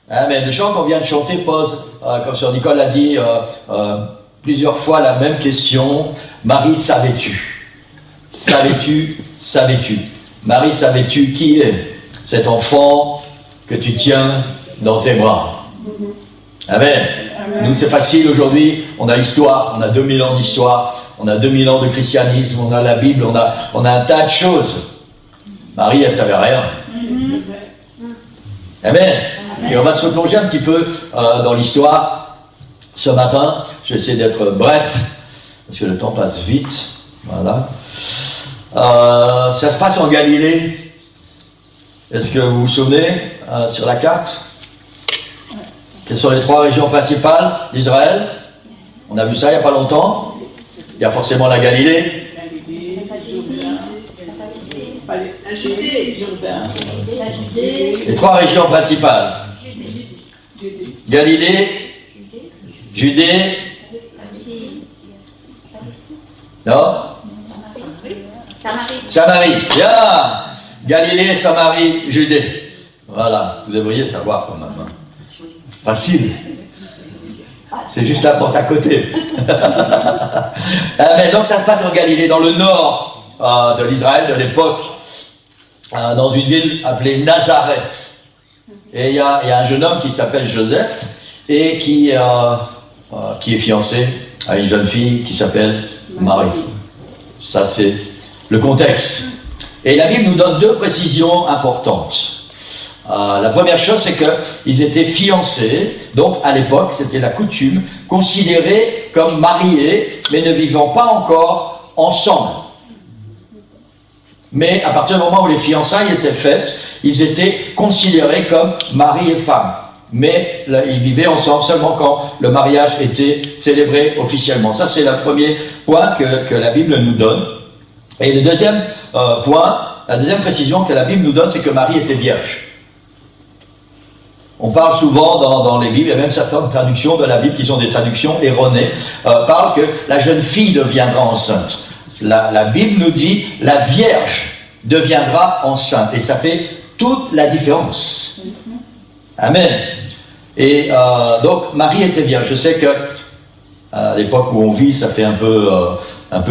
Amen. Le chant qu'on vient de chanter pose, comme Sœur Nicole a dit, plusieurs fois la même question. Marie, savais-tu? Savais-tu? Savais-tu? Marie, savais-tu qui est cet enfant que tu tiens dans tes bras? Amen. Nous, c'est facile aujourd'hui. On a l'histoire, on a 2000 ans d'histoire, on a 2000 ans de christianisme, on a la Bible, on a un tas de choses. Marie, elle ne savait rien. Amen. Et on va se replonger un petit peu dans l'histoire ce matin. Je vais essayer d'être bref, parce que le temps passe vite. Voilà. Ça se passe en Galilée. Est-ce que vous vous souvenez sur la carte? Quelles sont les 3 régions principales d'Israël? On a vu ça il n'y a pas longtemps. Il y a forcément la Galilée. Les 3 régions principales. Galilée, Judée, non? Samarie. Bien. Galilée, Samarie, Judée. Voilà, vous devriez savoir quand même. Facile. C'est juste la porte à côté. Mais donc ça se passe en Galilée, dans le nord de l'Israël de l'époque, dans une ville appelée Nazareth. Et il y a un jeune homme qui s'appelle Joseph et qui est fiancé à une jeune fille qui s'appelle Marie. Ça, c'est le contexte. Et la Bible nous donne 2 précisions importantes. La première chose, c'est qu'ils étaient fiancés, donc à l'époque, c'était la coutume, considérés comme mariés, mais ne vivant pas encore ensemble. Mais à partir du moment où les fiançailles étaient faites, ils étaient considérés comme mari et femme. mais là, ils vivaient ensemble seulement quand le mariage était célébré officiellement. Ça, c'est le premier point que la Bible nous donne. Et le deuxième point, la deuxième précision que la Bible nous donne, c'est que Marie était vierge. On parle souvent dans les Bibles, il y a même certaines traductions de la Bible qui sont des traductions erronées, parlent que la jeune fille deviendra enceinte. La Bible nous dit la Vierge deviendra enceinte, et ça fait toute la différence. Amen. Et donc Marie était vierge. Je sais que à l'époque où on vit, ça fait un peu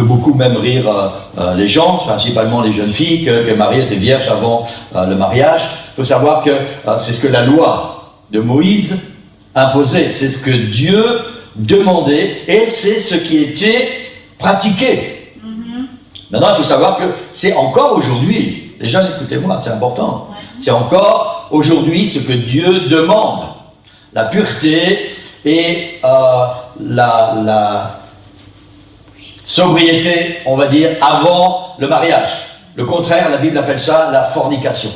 beaucoup même rire les gens, principalement les jeunes filles, que Marie était vierge avant le mariage. Il faut savoir que c'est ce que la loi de Moïse imposait, c'est ce que Dieu demandait et c'est ce qui était pratiqué. Maintenant, il faut savoir que c'est encore aujourd'hui, les jeunes, écoutez-moi, c'est important, c'est encore aujourd'hui ce que Dieu demande, la pureté et la sobriété, on va dire, avant le mariage. Le contraire, la Bible appelle ça la fornication,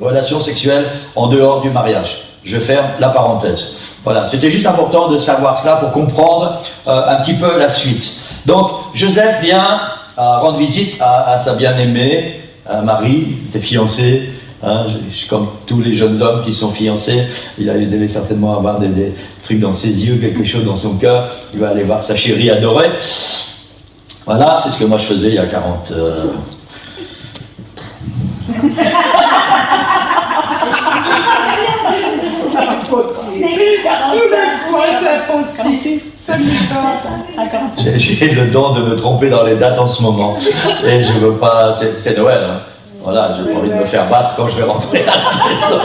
relation sexuelle en dehors du mariage. Je ferme la parenthèse. Voilà, c'était juste important de savoir cela pour comprendre un petit peu la suite. Donc, Joseph vient rendre visite à sa bien-aimée, Marie, qui était fiancée. Hein, comme tous les jeunes hommes qui sont fiancés, il devait certainement avoir des trucs dans ses yeux, quelque chose dans son cœur. Il va aller voir sa chérie adorée. Voilà, c'est ce que moi je faisais il y a 40... J'ai le don de me tromper dans les dates en ce moment. Et je veux pas... C'est Noël, hein. Voilà, j'ai pas envie de me faire battre quand je vais rentrer à la maison.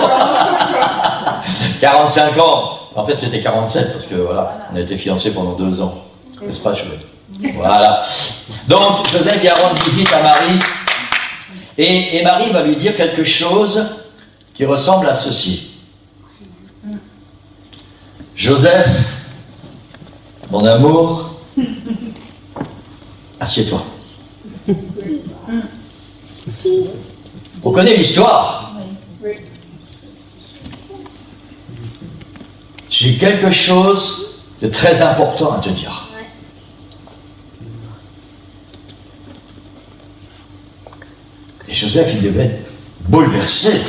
45 ans. En fait, c'était 47 parce que voilà, on a été fiancés pendant 2 ans. N'est-ce pas, chouette? Voilà. Donc, Joseph vient rendre visite à Marie. Et Marie va lui dire quelque chose qui ressemble à ceci. Joseph, mon amour, assieds-toi. On connaît l'histoire. J'ai quelque chose de très important à te dire. Et Joseph, il devait être bouleversé.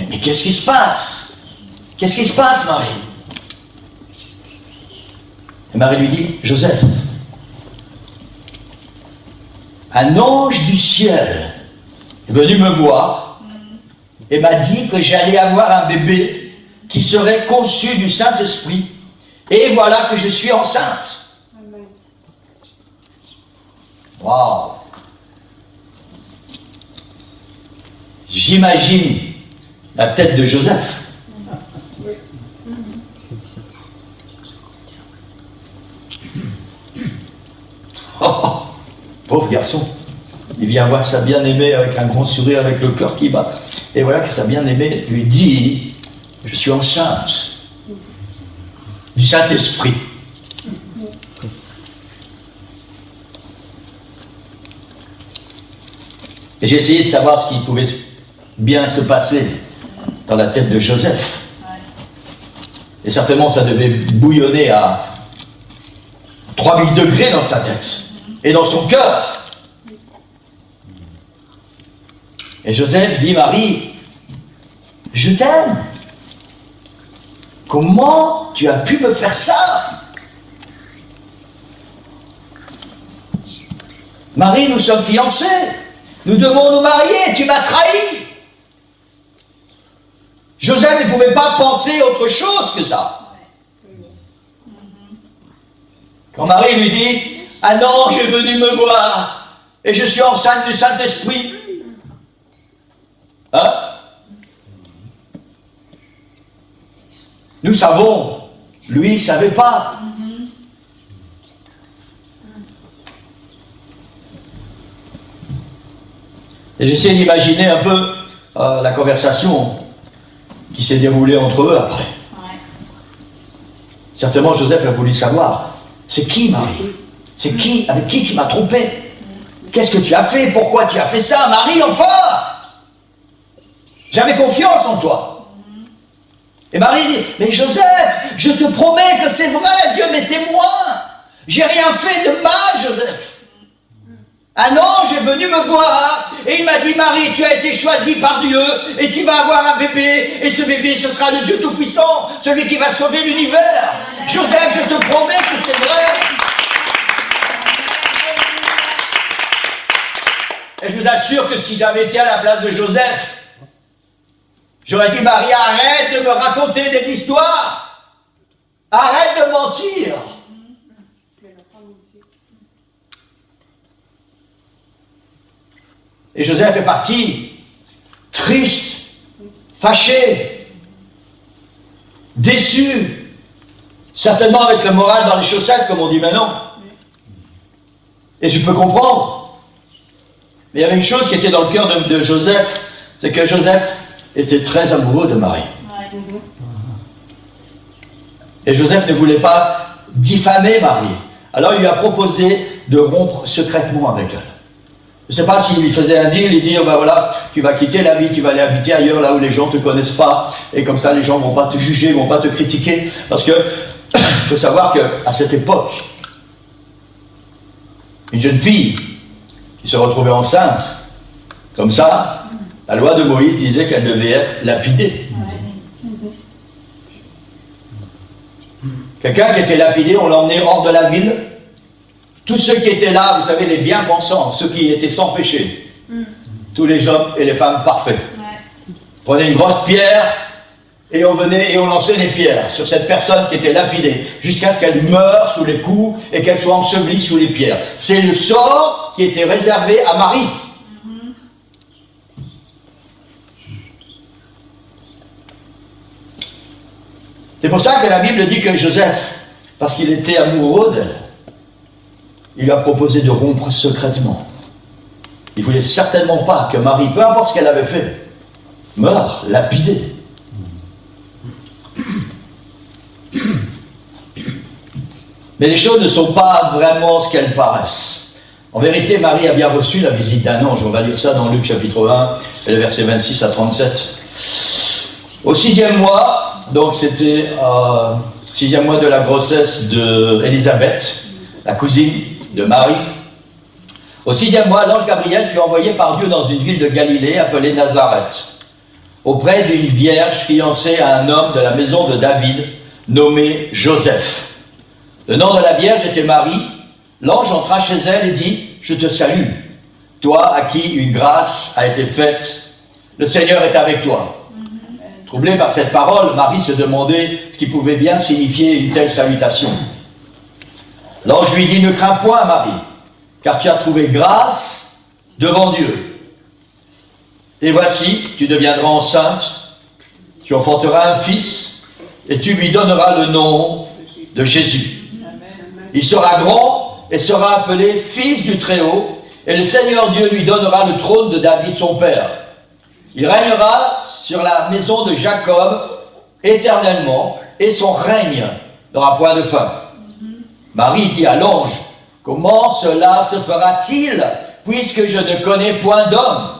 Mais qu'est-ce qui se passe? Qu'est-ce qui se passe, Marie? Et Marie lui dit, Joseph, un ange du ciel est venu me voir et m'a dit que j'allais avoir un bébé qui serait conçu du Saint-Esprit. Et voilà que je suis enceinte. Waouh! J'imagine la tête de Joseph. Oh, pauvre garçon. Il vient voir sa bien-aimée avec un grand sourire, avec le cœur qui bat. Et voilà que sa bien-aimée lui dit, je suis enceinte du Saint-Esprit. Et j'ai essayé de savoir ce qui pouvait bien se passer dans la tête de Joseph. Et certainement ça devait bouillonner à 3000 degrés dans sa tête et dans son cœur. Et Joseph dit, Marie, je t'aime. Comment tu as pu me faire ça? Marie, nous sommes fiancés. Nous devons nous marier. Tu m'as trahi. Joseph ne pouvait pas penser autre chose que ça. Quand Marie lui dit, un ange est venu me voir et je suis enceinte du Saint-Esprit. Hein? Nous savons, lui, il ne savait pas. Et j'essaie d'imaginer un peu la conversation qui s'est déroulée entre eux après. Certainement, Joseph a voulu savoir, c'est qui Marie? C'est qui? Avec qui tu m'as trompé? Qu'est-ce que tu as fait? Pourquoi tu as fait ça? Marie, enfin! J'avais confiance en toi. Et Marie dit, mais Joseph, je te promets que c'est vrai, Dieu m'est témoin. J'ai rien fait de mal, Joseph. Un ange est venu me voir et il m'a dit, Marie, tu as été choisie par Dieu et tu vas avoir un bébé et ce bébé, ce sera le Dieu Tout-Puissant, celui qui va sauver l'univers. Joseph, je te promets que c'est vrai. Et je vous assure que si j'avais été à la place de Joseph, j'aurais dit, Marie, arrête de me raconter des histoires. Arrête de mentir. Et Joseph est parti, triste, fâché, déçu, certainement avec le moral dans les chaussettes, comme on dit maintenant. Et je peux comprendre. Mais il y avait une chose qui était dans le cœur de Joseph, c'est que Joseph était très amoureux de Marie. Et Joseph ne voulait pas diffamer Marie. Alors il lui a proposé de rompre secrètement avec elle. Je ne sais pas s'il faisait un deal et dire, ben voilà, tu vas quitter la vie, tu vas aller habiter ailleurs, là où les gens ne te connaissent pas, et comme ça les gens ne vont pas te juger, ne vont pas te critiquer. Parce que, il faut savoir qu'à cette époque, une jeune fille qui se retrouvait enceinte, comme ça, la loi de Moïse disait qu'elle devait être lapidée. Quelqu'un qui était lapidé, on l'emmenait hors de la ville. Tous ceux qui étaient là, vous savez, les bien-pensants, ceux qui étaient sans péché, tous les hommes et les femmes parfaits. On prenait une grosse pierre et on venait et on lançait des pierres sur cette personne qui était lapidée, jusqu'à ce qu'elle meure sous les coups et qu'elle soit ensevelie sous les pierres. C'est le sort qui était réservé à Marie. C'est pour ça que la Bible dit que Joseph, parce qu'il était amoureux d'elle, il lui a proposé de rompre secrètement. Il ne voulait certainement pas que Marie, peu importe ce qu'elle avait fait, meure lapidée. Mais les choses ne sont pas vraiment ce qu'elles paraissent. En vérité, Marie a bien reçu la visite d'un ange. On va lire ça dans Luc chapitre 1, et le verset 26 à 37. Au 6e mois, donc c'était 6e mois de la grossesse d'Élisabeth, la cousine de Marie. Au 6e mois, l'ange Gabriel fut envoyé par Dieu dans une ville de Galilée appelée Nazareth, auprès d'une vierge fiancée à un homme de la maison de David, nommé Joseph. Le nom de la vierge était Marie. L'ange entra chez elle et dit, « Je te salue, toi à qui une grâce a été faite, le Seigneur est avec toi. » Troublée par cette parole, Marie se demandait ce qui pouvait bien signifier une telle salutation. L'ange lui dit, « Ne crains point, Marie, car tu as trouvé grâce devant Dieu. Et voici, tu deviendras enceinte, tu enfanteras un fils, et tu lui donneras le nom de Jésus. Il sera grand et sera appelé Fils du Très-Haut, et le Seigneur Dieu lui donnera le trône de David son père. Il régnera sur la maison de Jacob éternellement, et son règne n'aura point de fin. » Marie dit à l'ange, « Comment cela se fera-t-il, puisque je ne connais point d'homme ?»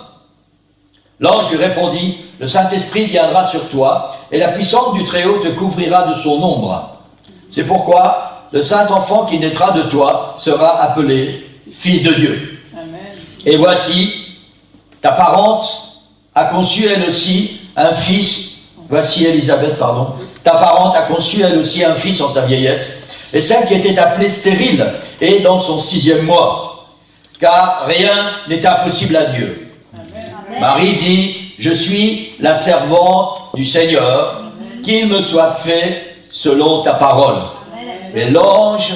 L'ange lui répondit, « Le Saint-Esprit viendra sur toi, et la puissance du Très-Haut te couvrira de son ombre. C'est pourquoi le Saint-Enfant qui naîtra de toi sera appelé Fils de Dieu. Amen. Et voici, ta parente a conçu elle aussi un fils, voici Élisabeth, pardon, ta parente a conçu elle aussi un fils en sa vieillesse, et celle qui était appelée stérile est dans son 6e mois, car rien n'est impossible à Dieu. Amen. Marie dit, je suis la servante du Seigneur, qu'il me soit fait selon ta parole. Amen. Et l'ange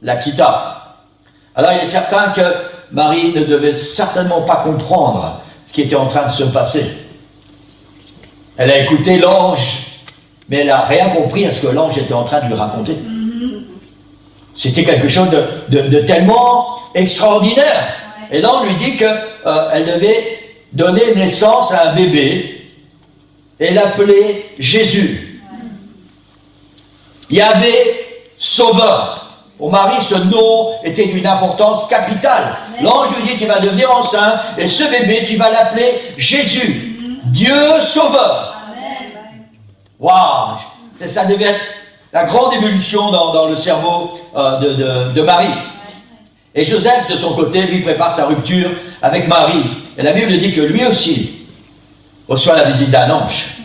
la quitta. Alors il est certain que Marie ne devait certainement pas comprendre ce qui était en train de se passer. Elle a écouté l'ange, mais elle n'a rien compris à ce que l'ange était en train de lui raconter. C'était quelque chose de tellement extraordinaire. Et l'ange lui dit qu'elle devait donner naissance à un bébé et l'appeler Jésus. Yahvé Sauveur. Pour Marie, ce nom était d'une importance capitale. L'ange lui dit, tu vas devenir enceinte, et ce bébé, tu vas l'appeler Jésus. Dieu Sauveur. Waouh! Ça devait être la grande évolution dans le cerveau de Marie. Et Joseph, de son côté, lui prépare sa rupture avec Marie. Et la Bible dit que lui aussi reçoit la visite d'un ange.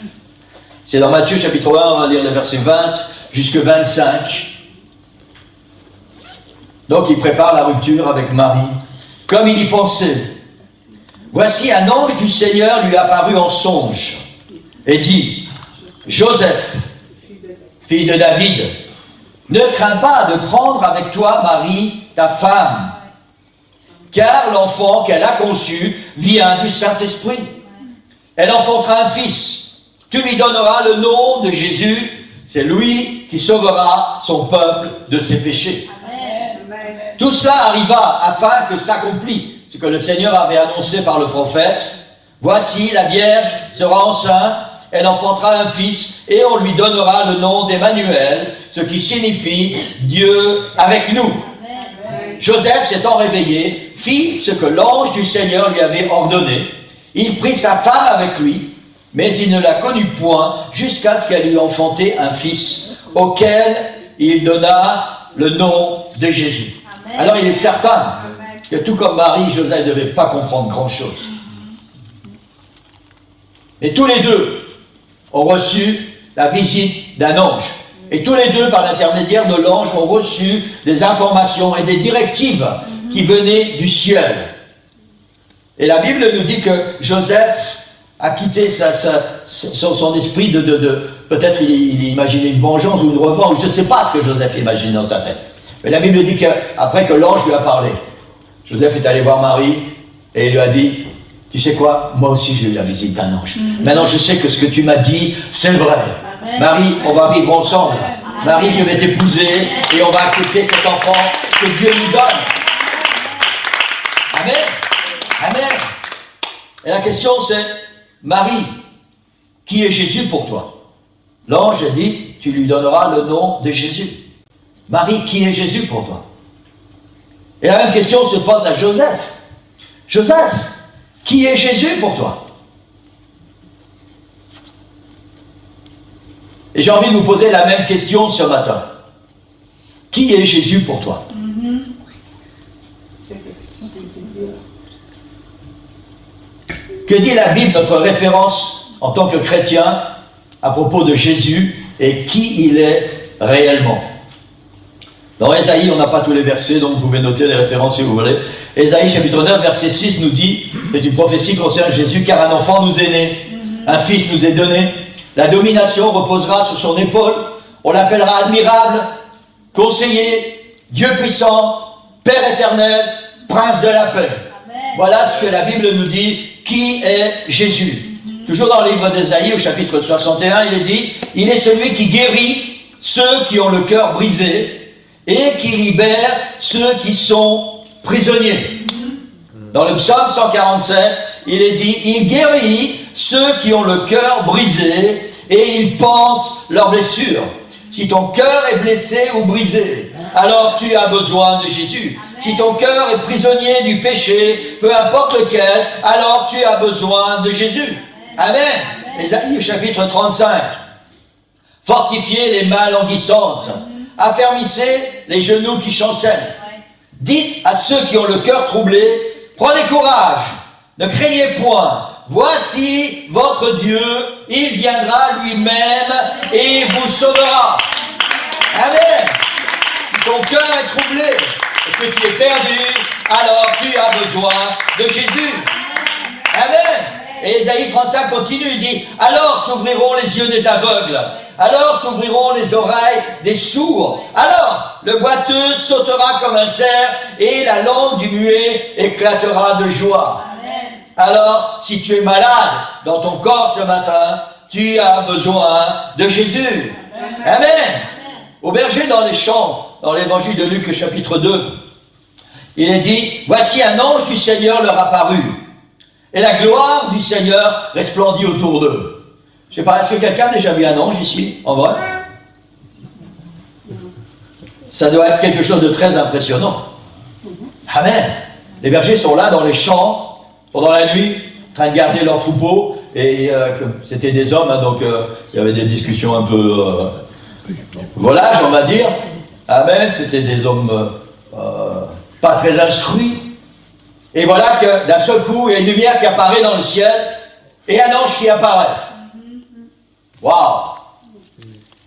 C'est dans Matthieu chapitre 1, on va lire les versets 20 jusqu'à 25. Donc il prépare la rupture avec Marie, comme il y pensait. Voici un ange du Seigneur lui apparut en songe et dit, Joseph, fils de David, ne crains pas de prendre avec toi Marie, ta femme, car l'enfant qu'elle a conçu vient du Saint-Esprit. Elle enfantera un fils. Tu lui donneras le nom de Jésus. C'est lui qui sauvera son peuple de ses péchés. Amen. Tout cela arriva afin que s'accomplisse ce que le Seigneur avait annoncé par le prophète. Voici, la Vierge sera enceinte, elle enfantera un fils, et on lui donnera le nom d'Emmanuel, ce qui signifie Dieu avec nous. Amen. Joseph, s'étant réveillé, fit ce que l'ange du Seigneur lui avait ordonné. Il prit sa femme avec lui, mais il ne la connut point jusqu'à ce qu'elle eût enfanté un fils, auquel il donna le nom de Jésus. Amen. Alors il est certain que tout comme Marie, Joseph ne devait pas comprendre grand-chose. Et tous les deux ont reçu la visite d'un ange. Et tous les deux, par l'intermédiaire de l'ange, ont reçu des informations et des directives qui venaient du ciel. Et la Bible nous dit que Joseph a quitté son esprit peut-être il imaginait une vengeance ou une revanche, je ne sais pas ce que Joseph imagine dans sa tête. Mais la Bible dit qu'après que l'ange lui a parlé, Joseph est allé voir Marie et il lui a dit, tu sais quoi, moi aussi j'ai eu la visite d'un ange. Maintenant je sais que ce que tu m'as dit, c'est vrai. Amen. Marie, on va vivre ensemble. Amen. Marie, je vais t'épouser et on va accepter cet enfant que Dieu nous donne. Amen. Amen. Et la question c'est, Marie, qui est Jésus pour toi? L'ange a dit, tu lui donneras le nom de Jésus. Marie, qui est Jésus pour toi? Et la même question se pose à Joseph. Joseph, qui est Jésus pour toi? Et j'ai envie de vous poser la même question ce matin. Qui est Jésus pour toi? Que dit la Bible, notre référence en tant que chrétien, à propos de Jésus et qui il est réellement? Dans Ésaïe, on n'a pas tous les versets, donc vous pouvez noter les références si vous voulez. Ésaïe chapitre 9, verset 6 nous dit, c'est une prophétie concernant Jésus, car un enfant nous est né, un fils nous est donné, la domination reposera sur son épaule, on l'appellera admirable, conseiller, Dieu puissant, Père éternel, prince de la paix. Amen. Voilà ce que la Bible nous dit, qui est Jésus. Toujours dans le livre d'Ésaïe, au chapitre 61, il est dit, il est celui qui guérit ceux qui ont le cœur brisé, et qui libère ceux qui sont prisonniers. Dans le psaume 147, il est dit, il guérit ceux qui ont le cœur brisé et il pense leurs blessures. Si ton cœur est blessé ou brisé, alors tu as besoin de Jésus. Si ton cœur est prisonnier du péché, peu importe lequel, alors tu as besoin de Jésus. Amen. Ésaïe chapitre 35. Fortifiez les mains languissantes. Affermissez les genoux qui chancellent. Dites à ceux qui ont le cœur troublé, prenez courage, ne craignez point. Voici votre Dieu, il viendra lui-même et vous sauvera. Amen. Si ton cœur est troublé et que tu es perdu, alors tu as besoin de Jésus. Amen. Et Ésaïe 35 continue, il dit, alors s'ouvriront les yeux des aveugles, alors s'ouvriront les oreilles des sourds, alors le boiteux sautera comme un cerf et la langue du muet éclatera de joie. Amen. Alors, si tu es malade dans ton corps ce matin, tu as besoin de Jésus. Amen. Amen. Au berger dans les champs, dans l'évangile de Luc chapitre 2, il est dit, voici un ange du Seigneur leur apparut. Et la gloire du Seigneur resplendit autour d'eux. Je ne sais pas, est-ce que quelqu'un a déjà vu un ange ici, en vrai? Ça doit être quelque chose de très impressionnant. Amen. Les bergers sont là dans les champs, pendant la nuit, en train de garder leurs troupeaux. Et c'était des hommes, hein, donc il y avait des discussions un peu volages, on va dire. Amen, c'était des hommes pas très instruits. Et voilà que d'un seul coup, il y a une lumière qui apparaît dans le ciel et un ange qui apparaît. Waouh!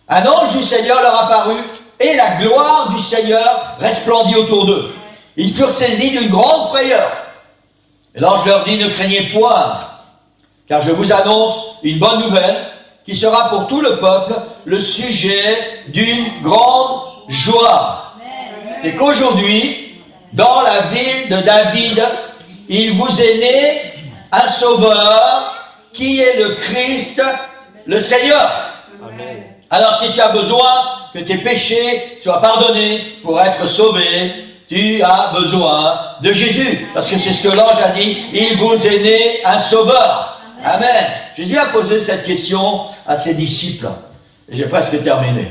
Un ange du Seigneur leur apparut et la gloire du Seigneur resplendit autour d'eux. Ils furent saisis d'une grande frayeur. Et l'ange leur dit, ne craignez point, car je vous annonce une bonne nouvelle qui sera pour tout le peuple le sujet d'une grande joie. C'est qu'aujourd'hui, dans la ville de David, il vous est né un sauveur qui est le Christ, le Seigneur. Amen. Alors si tu as besoin que tes péchés soient pardonnés pour être sauvé, tu as besoin de Jésus. Parce que c'est ce que l'ange a dit, il vous est né un sauveur. Amen. Amen. Jésus a posé cette question à ses disciples. Et j'ai presque terminé.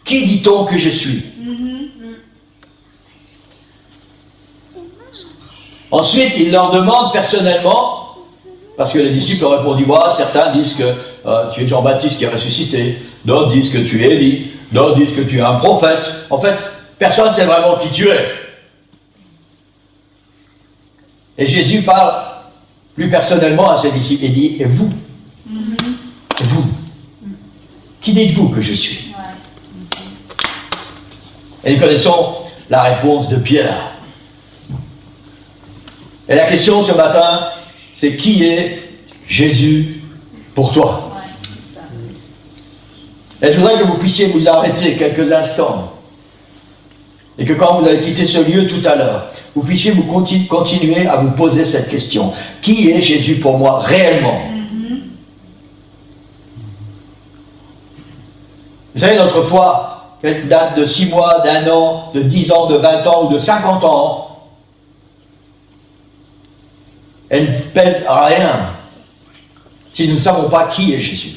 Qui dit-on que je suis? Ensuite, il leur demande personnellement, parce que les disciples ont répondu, moi, certains disent que tu es Jean-Baptiste qui est ressuscité, d'autres disent que tu es Élie, d'autres disent que tu es un prophète. En fait, personne ne sait vraiment qui tu es. Et Jésus parle plus personnellement à ses disciples et dit, et vous? Et vous? Qui dites-vous que je suis? Et nous connaissons la réponse de Pierre. Et la question ce matin, c'est qui est Jésus pour toi? Et je voudrais que vous puissiez vous arrêter quelques instants. Et que quand vous allez quitter ce lieu tout à l'heure, vous puissiez vous continuer à vous poser cette question. Qui est Jésus pour moi réellement? Vous savez, notre foi, qu'elle date de 6 mois, d'1 an, de 10 ans, de 20 ans ou de 50 ans, elle ne pèse à rien si nous ne savons pas qui est Jésus.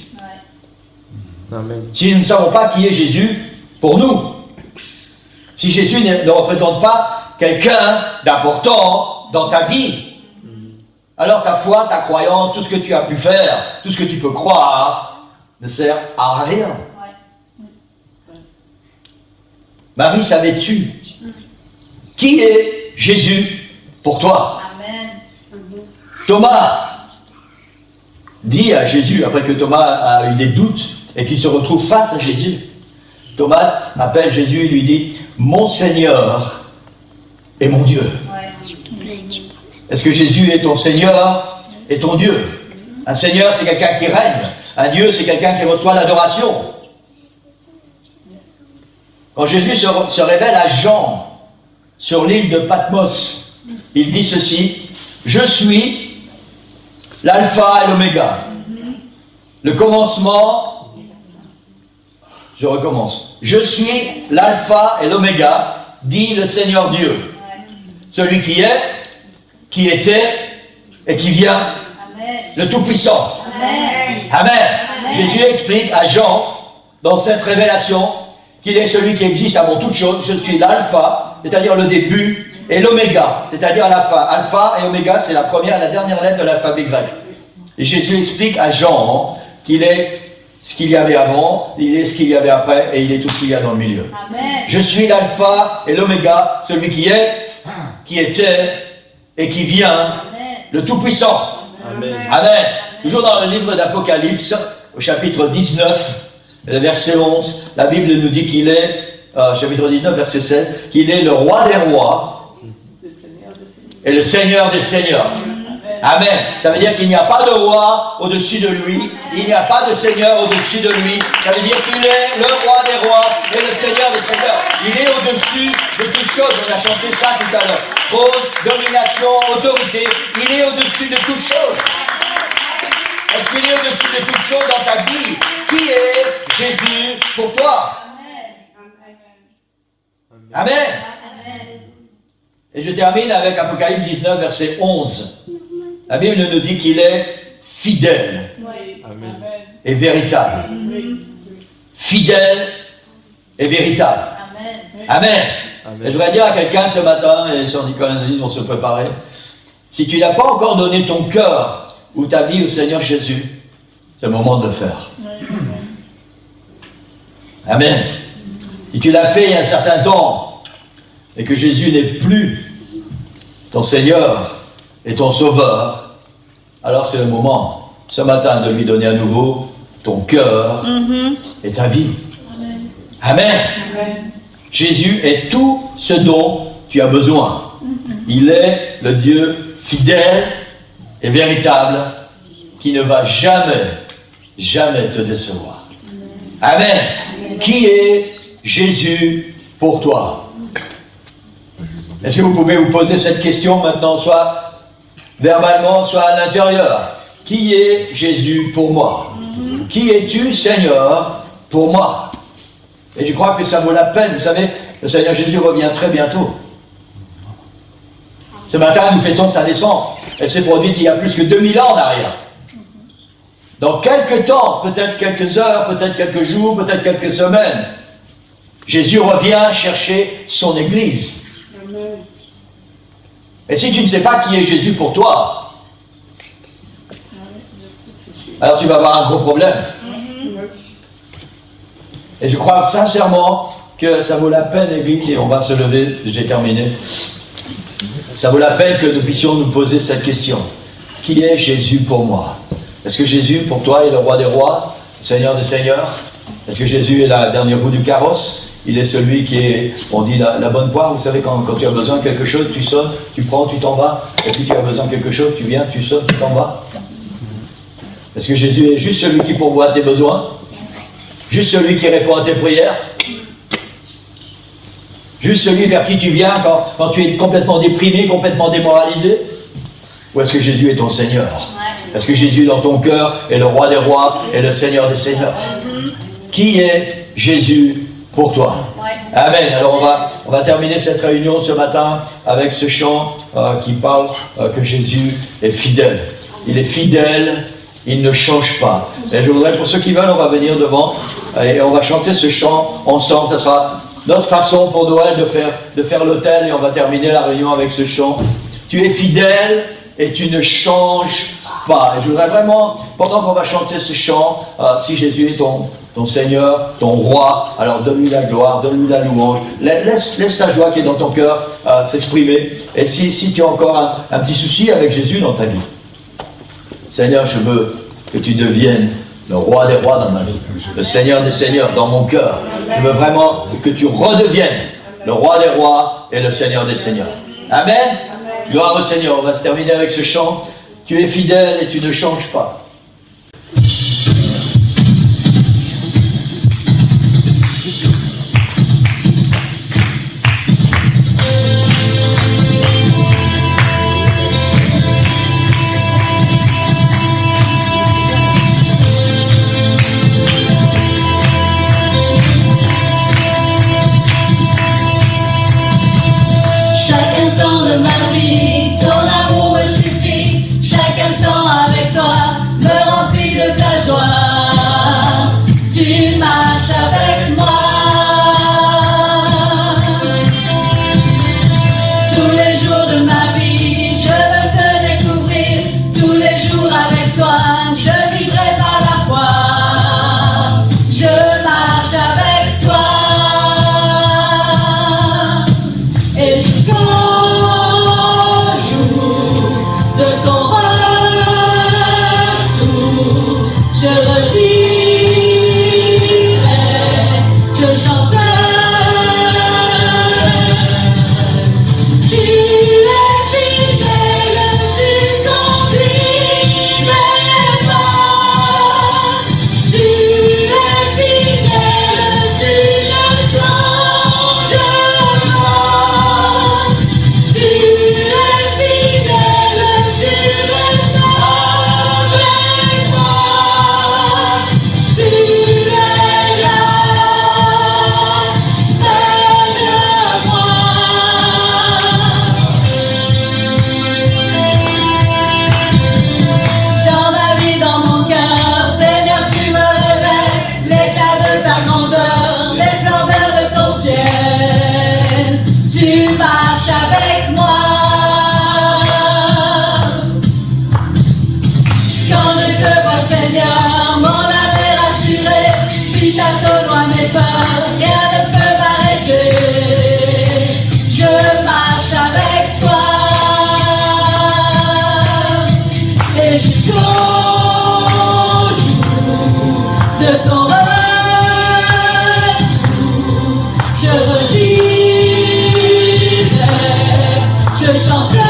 Amen. Si nous ne savons pas qui est Jésus pour nous. Si Jésus ne représente pas quelqu'un d'important dans ta vie, alors ta foi, ta croyance, tout ce que tu as pu faire, tout ce que tu peux croire, ne sert à rien. Marie, savais-tu qui est Jésus pour toi? Amen. Thomas dit à Jésus, après que Thomas a eu des doutes et qu'il se retrouve face à Jésus, Thomas appelle Jésus et lui dit, mon Seigneur et mon Dieu. Est-ce que Jésus est ton Seigneur et ton Dieu? Un Seigneur, c'est quelqu'un qui règne. Un Dieu, c'est quelqu'un qui reçoit l'adoration. Quand Jésus se révèle à Jean sur l'île de Patmos, il dit ceci, je suis l'alpha et l'oméga, le commencement, je recommence, je suis l'alpha et l'oméga, dit le Seigneur Dieu, celui qui est, qui était et qui vient, le Tout-Puissant. Amen. Amen. Jésus explique à Jean, dans cette révélation, qu'il est celui qui existe avant toute chose. Je suis l'alpha, c'est-à-dire le début, et l'oméga, c'est-à-dire la fin. Alpha et oméga, c'est la première et la dernière lettre de l'alphabet grec. Et Jésus explique à Jean qu'il est ce qu'il y avait avant, il est ce qu'il y avait après, et il est tout ce qu'il y a dans le milieu. Amen. Je suis l'alpha et l'oméga, celui qui est, qui était, et qui vient, Amen. Le Tout-Puissant. Amen. Amen. Toujours dans le livre d'Apocalypse, au chapitre 19, le verset 11, la Bible nous dit qu'il est, chapitre 19, verset 7, qu'il est le roi des rois et le Seigneur des seigneurs. Amen. Ça veut dire qu'il n'y a pas de roi au-dessus de lui, il n'y a pas de Seigneur au-dessus de lui. Ça veut dire qu'il est le roi des rois et le Seigneur des seigneurs. Il est au-dessus de toutes choses. On a chanté ça tout à l'heure. Trône, domination, autorité. Il est au-dessus de toutes choses. Est-ce qu'il est au-dessus de toutes choses dans ta vie? Qui est Jésus pour toi? Amen. Amen. Et je termine avec Apocalypse 19, verset 11. La Bible nous dit qu'il est fidèle et véritable. Fidèle et véritable. Amen. Amen. Et je voudrais dire à quelqu'un ce matin, et sur Nicolas et Annelise vont se préparer, si tu n'as pas encore donné ton cœur ou ta vie au Seigneur Jésus, c'est le moment de le faire. Amen. Si tu l'as fait il y a un certain temps, et que Jésus n'est plus ton Seigneur et ton Sauveur, alors c'est le moment, ce matin, de lui donner à nouveau ton cœur et ta vie. Amen. Amen. Jésus est tout ce dont tu as besoin. Il est le Dieu fidèle et véritable qui ne va jamais, jamais te décevoir. Amen. Amen. Qui est Jésus pour toi? Est-ce que vous pouvez vous poser cette question maintenant, soit verbalement, soit à l'intérieur? Qui est Jésus pour moi? Qui es-tu, Seigneur, pour moi? Et je crois que ça vaut la peine. Vous savez, le Seigneur Jésus revient très bientôt. Ce matin, nous fêtons sa naissance. Elle s'est produite il y a plus que 2000 ans en arrière. Dans quelques temps, peut-être quelques heures, peut-être quelques jours, peut-être quelques semaines, Jésus revient chercher son Église. Et si tu ne sais pas qui est Jésus pour toi, alors tu vas avoir un gros problème. Et je crois sincèrement que ça vaut la peine, Église, et on va se lever, j'ai terminé. Ça vaut la peine que nous puissions nous poser cette question. Qui est Jésus pour moi? Est-ce que Jésus, pour toi, est le roi des rois, le Seigneur des seigneurs? Est-ce que Jésus est la dernière roue du carrosse? Il est celui qui est, on dit, la bonne poire. Vous savez, quand tu as besoin de quelque chose, tu sonnes, tu prends, tu t'en vas. Et puis tu as besoin de quelque chose, tu viens, tu sonnes, tu t'en vas. Est-ce que Jésus est juste celui qui pourvoit à tes besoins? Juste celui qui répond à tes prières? Juste celui vers qui tu viens quand tu es complètement déprimé, complètement démoralisé? Ou est-ce que Jésus est ton Seigneur? Est-ce que Jésus dans ton cœur est le roi des rois et le Seigneur des seigneurs? Qui est Jésus pour toi? Amen. Alors on va terminer cette réunion ce matin avec ce chant qui parle que Jésus est fidèle. Il est fidèle, il ne change pas. Et je voudrais, pour ceux qui veulent, on va venir devant et on va chanter ce chant ensemble. Ce sera notre façon pour Noël de faire l'autel et on va terminer la réunion avec ce chant. Tu es fidèle et tu ne changes pas. Et je voudrais vraiment, pendant qu'on va chanter ce chant, si Jésus est ton Seigneur, ton roi, alors donne-lui la gloire, donne-lui la louange. Laisse ta joie qui est dans ton cœur s'exprimer. Et si tu as encore un petit souci avec Jésus dans ta vie, Seigneur, je veux que tu deviennes le roi des rois dans ma vie, le Seigneur des seigneurs dans mon cœur. Je veux vraiment que tu redeviennes le roi des rois et le Seigneur des seigneurs. Amen. Gloire au Seigneur. On va se terminer avec ce chant. Tu es fidèle et tu ne changes pas. Chaque instant de ma vie, ton amour me suffit. Chaque instant avec toi me remplit de ta joie. Tu marches avec moi. Tous les jours de ma vie, je veux te découvrir. Tous les jours avec toi, je vivrai par la foi. Je marche avec toi. Et jusqu'au jour de ton retour, je redis chasse au loin mes peurs, rien ne peut m'arrêter. Je marche avec toi et jusqu'au jour de ton retour, je redirai, je chanterai.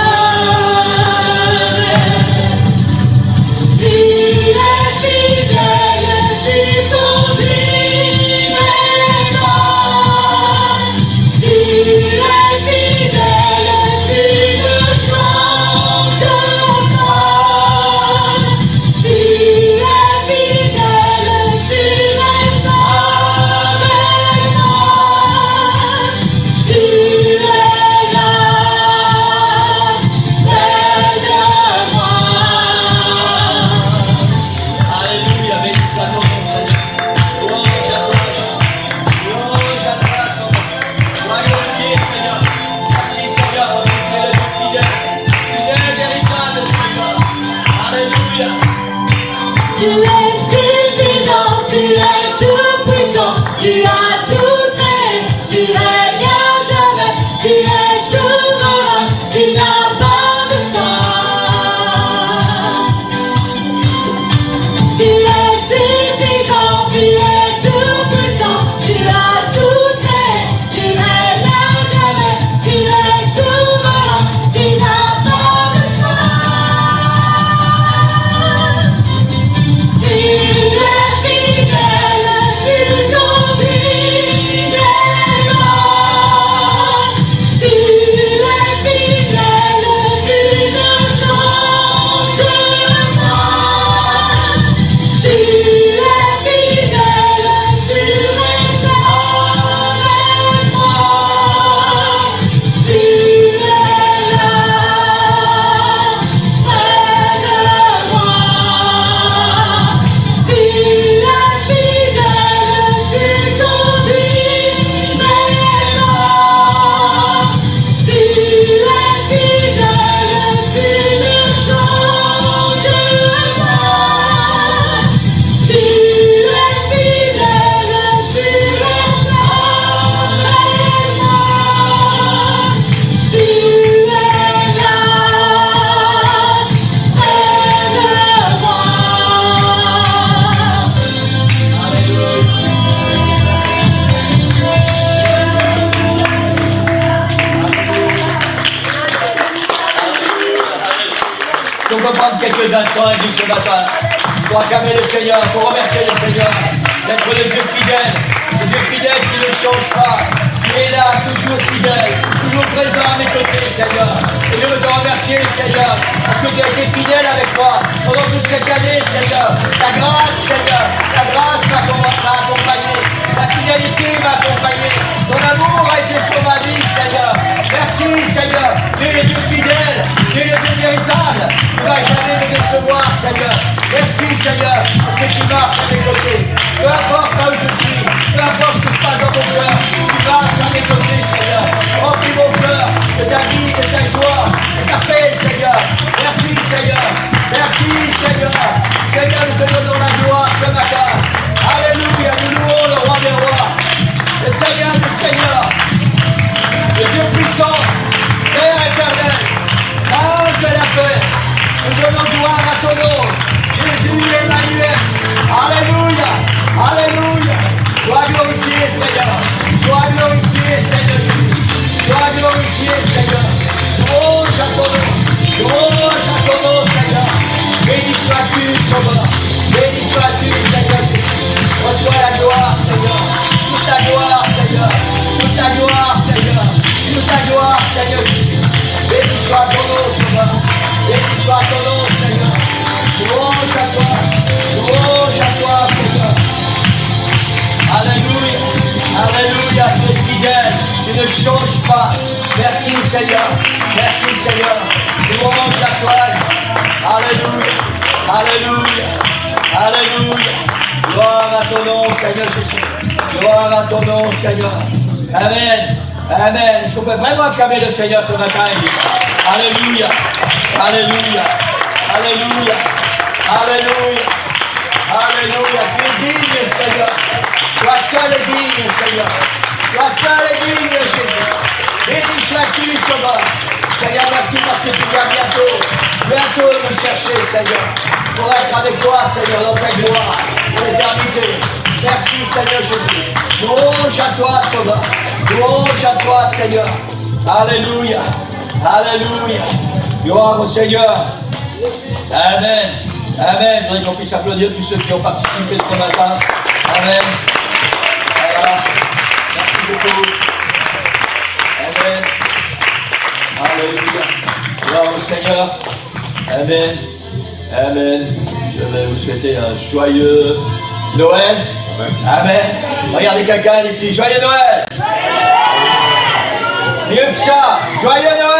Quelques instants et ce matin, pour acclamer le Seigneur, pour remercier le Seigneur d'être le Dieu fidèle qui ne change pas, qui est là, toujours fidèle, toujours présent à mes côtés, Seigneur. Et je veux te remercier, Seigneur, parce que tu as été fidèle avec moi pendant toute cette année, Seigneur. Ta grâce, Seigneur, ta grâce m'a accompagné, ta fidélité m'a accompagné, ton amour a été sur ma vie, Seigneur. Merci, Seigneur, tu es le Dieu fidèle, tu es le Dieu véritable, tu ne vas jamais me décevoir, Seigneur. Merci, Seigneur, parce que tu marches à mes côtés. Peu importe là où je suis, peu importe ce qui se passe dans mon cœur, tu marches à mes côtés, Seigneur. Remplis mon cœur de ta vie, de ta joie, de ta paix, Seigneur. Merci, Seigneur. Merci, Seigneur. Seigneur, nous te donnons la gloire ce matin. Alléluia, nous louons le roi des rois, le Seigneur des seigneurs, le Dieu puissant, Père éternel, l'ange de la paix. Nous donnons gloire à ton nom, Jésus Emmanuel. Alléluia, alléluia. Sois glorifié, Seigneur. Sois glorifié, Seigneur Jésus. Sois glorifié, Seigneur. Louange à ton nom. Louange à ton nom, Seigneur. Béni sois-tu, Sauveur. Béni sois-tu, Seigneur Jésus. Reçois la gloire, Seigneur. Toute la gloire, Seigneur. Toute la gloire, Seigneur. Toute la gloire, Seigneur Jésus. Béni soit ton nom, Sauveur. Béni soit ton nom, Seigneur. Louange à toi. Louange à toi, Seigneur. Alléluia. Alléluia. Tu es fidèle. Tu ne changes pas. Merci, Seigneur. Merci, Seigneur. Louange à toi. Alléluia. Alléluia. Alléluia. Gloire à ton nom, Seigneur Jésus. Gloire à ton nom, Seigneur. Amen. Amen. Est-ce qu'on peut vraiment acclamer le Seigneur ce matin? Alléluia. Alléluia. Alléluia. Alléluia. Alléluia. Tu es digne, Seigneur. Tu seul est digne, Seigneur. Toi seul est digne, Jésus. Béni sois-tu, Sauveur. Seigneur, merci parce que tu viens bientôt nous chercher, Seigneur, pour être avec toi, Seigneur, dans ta gloire, pour l'éternité. Merci, Seigneur Jésus. Louange à toi, Sauveur. Louange à toi, Seigneur. Alléluia. Alléluia. Gloire au Seigneur. Amen. Amen. Je voudrais qu'on puisse applaudir tous ceux qui ont participé ce matin. Amen. Voilà. Merci beaucoup. Amen. Alléluia. Gloire au Seigneur. Amen. Amen. Je vais vous souhaiter un joyeux Noël. Amen. Regardez quelqu'un et dit joyeux Noël. Mieux que ça. Joyeux Noël.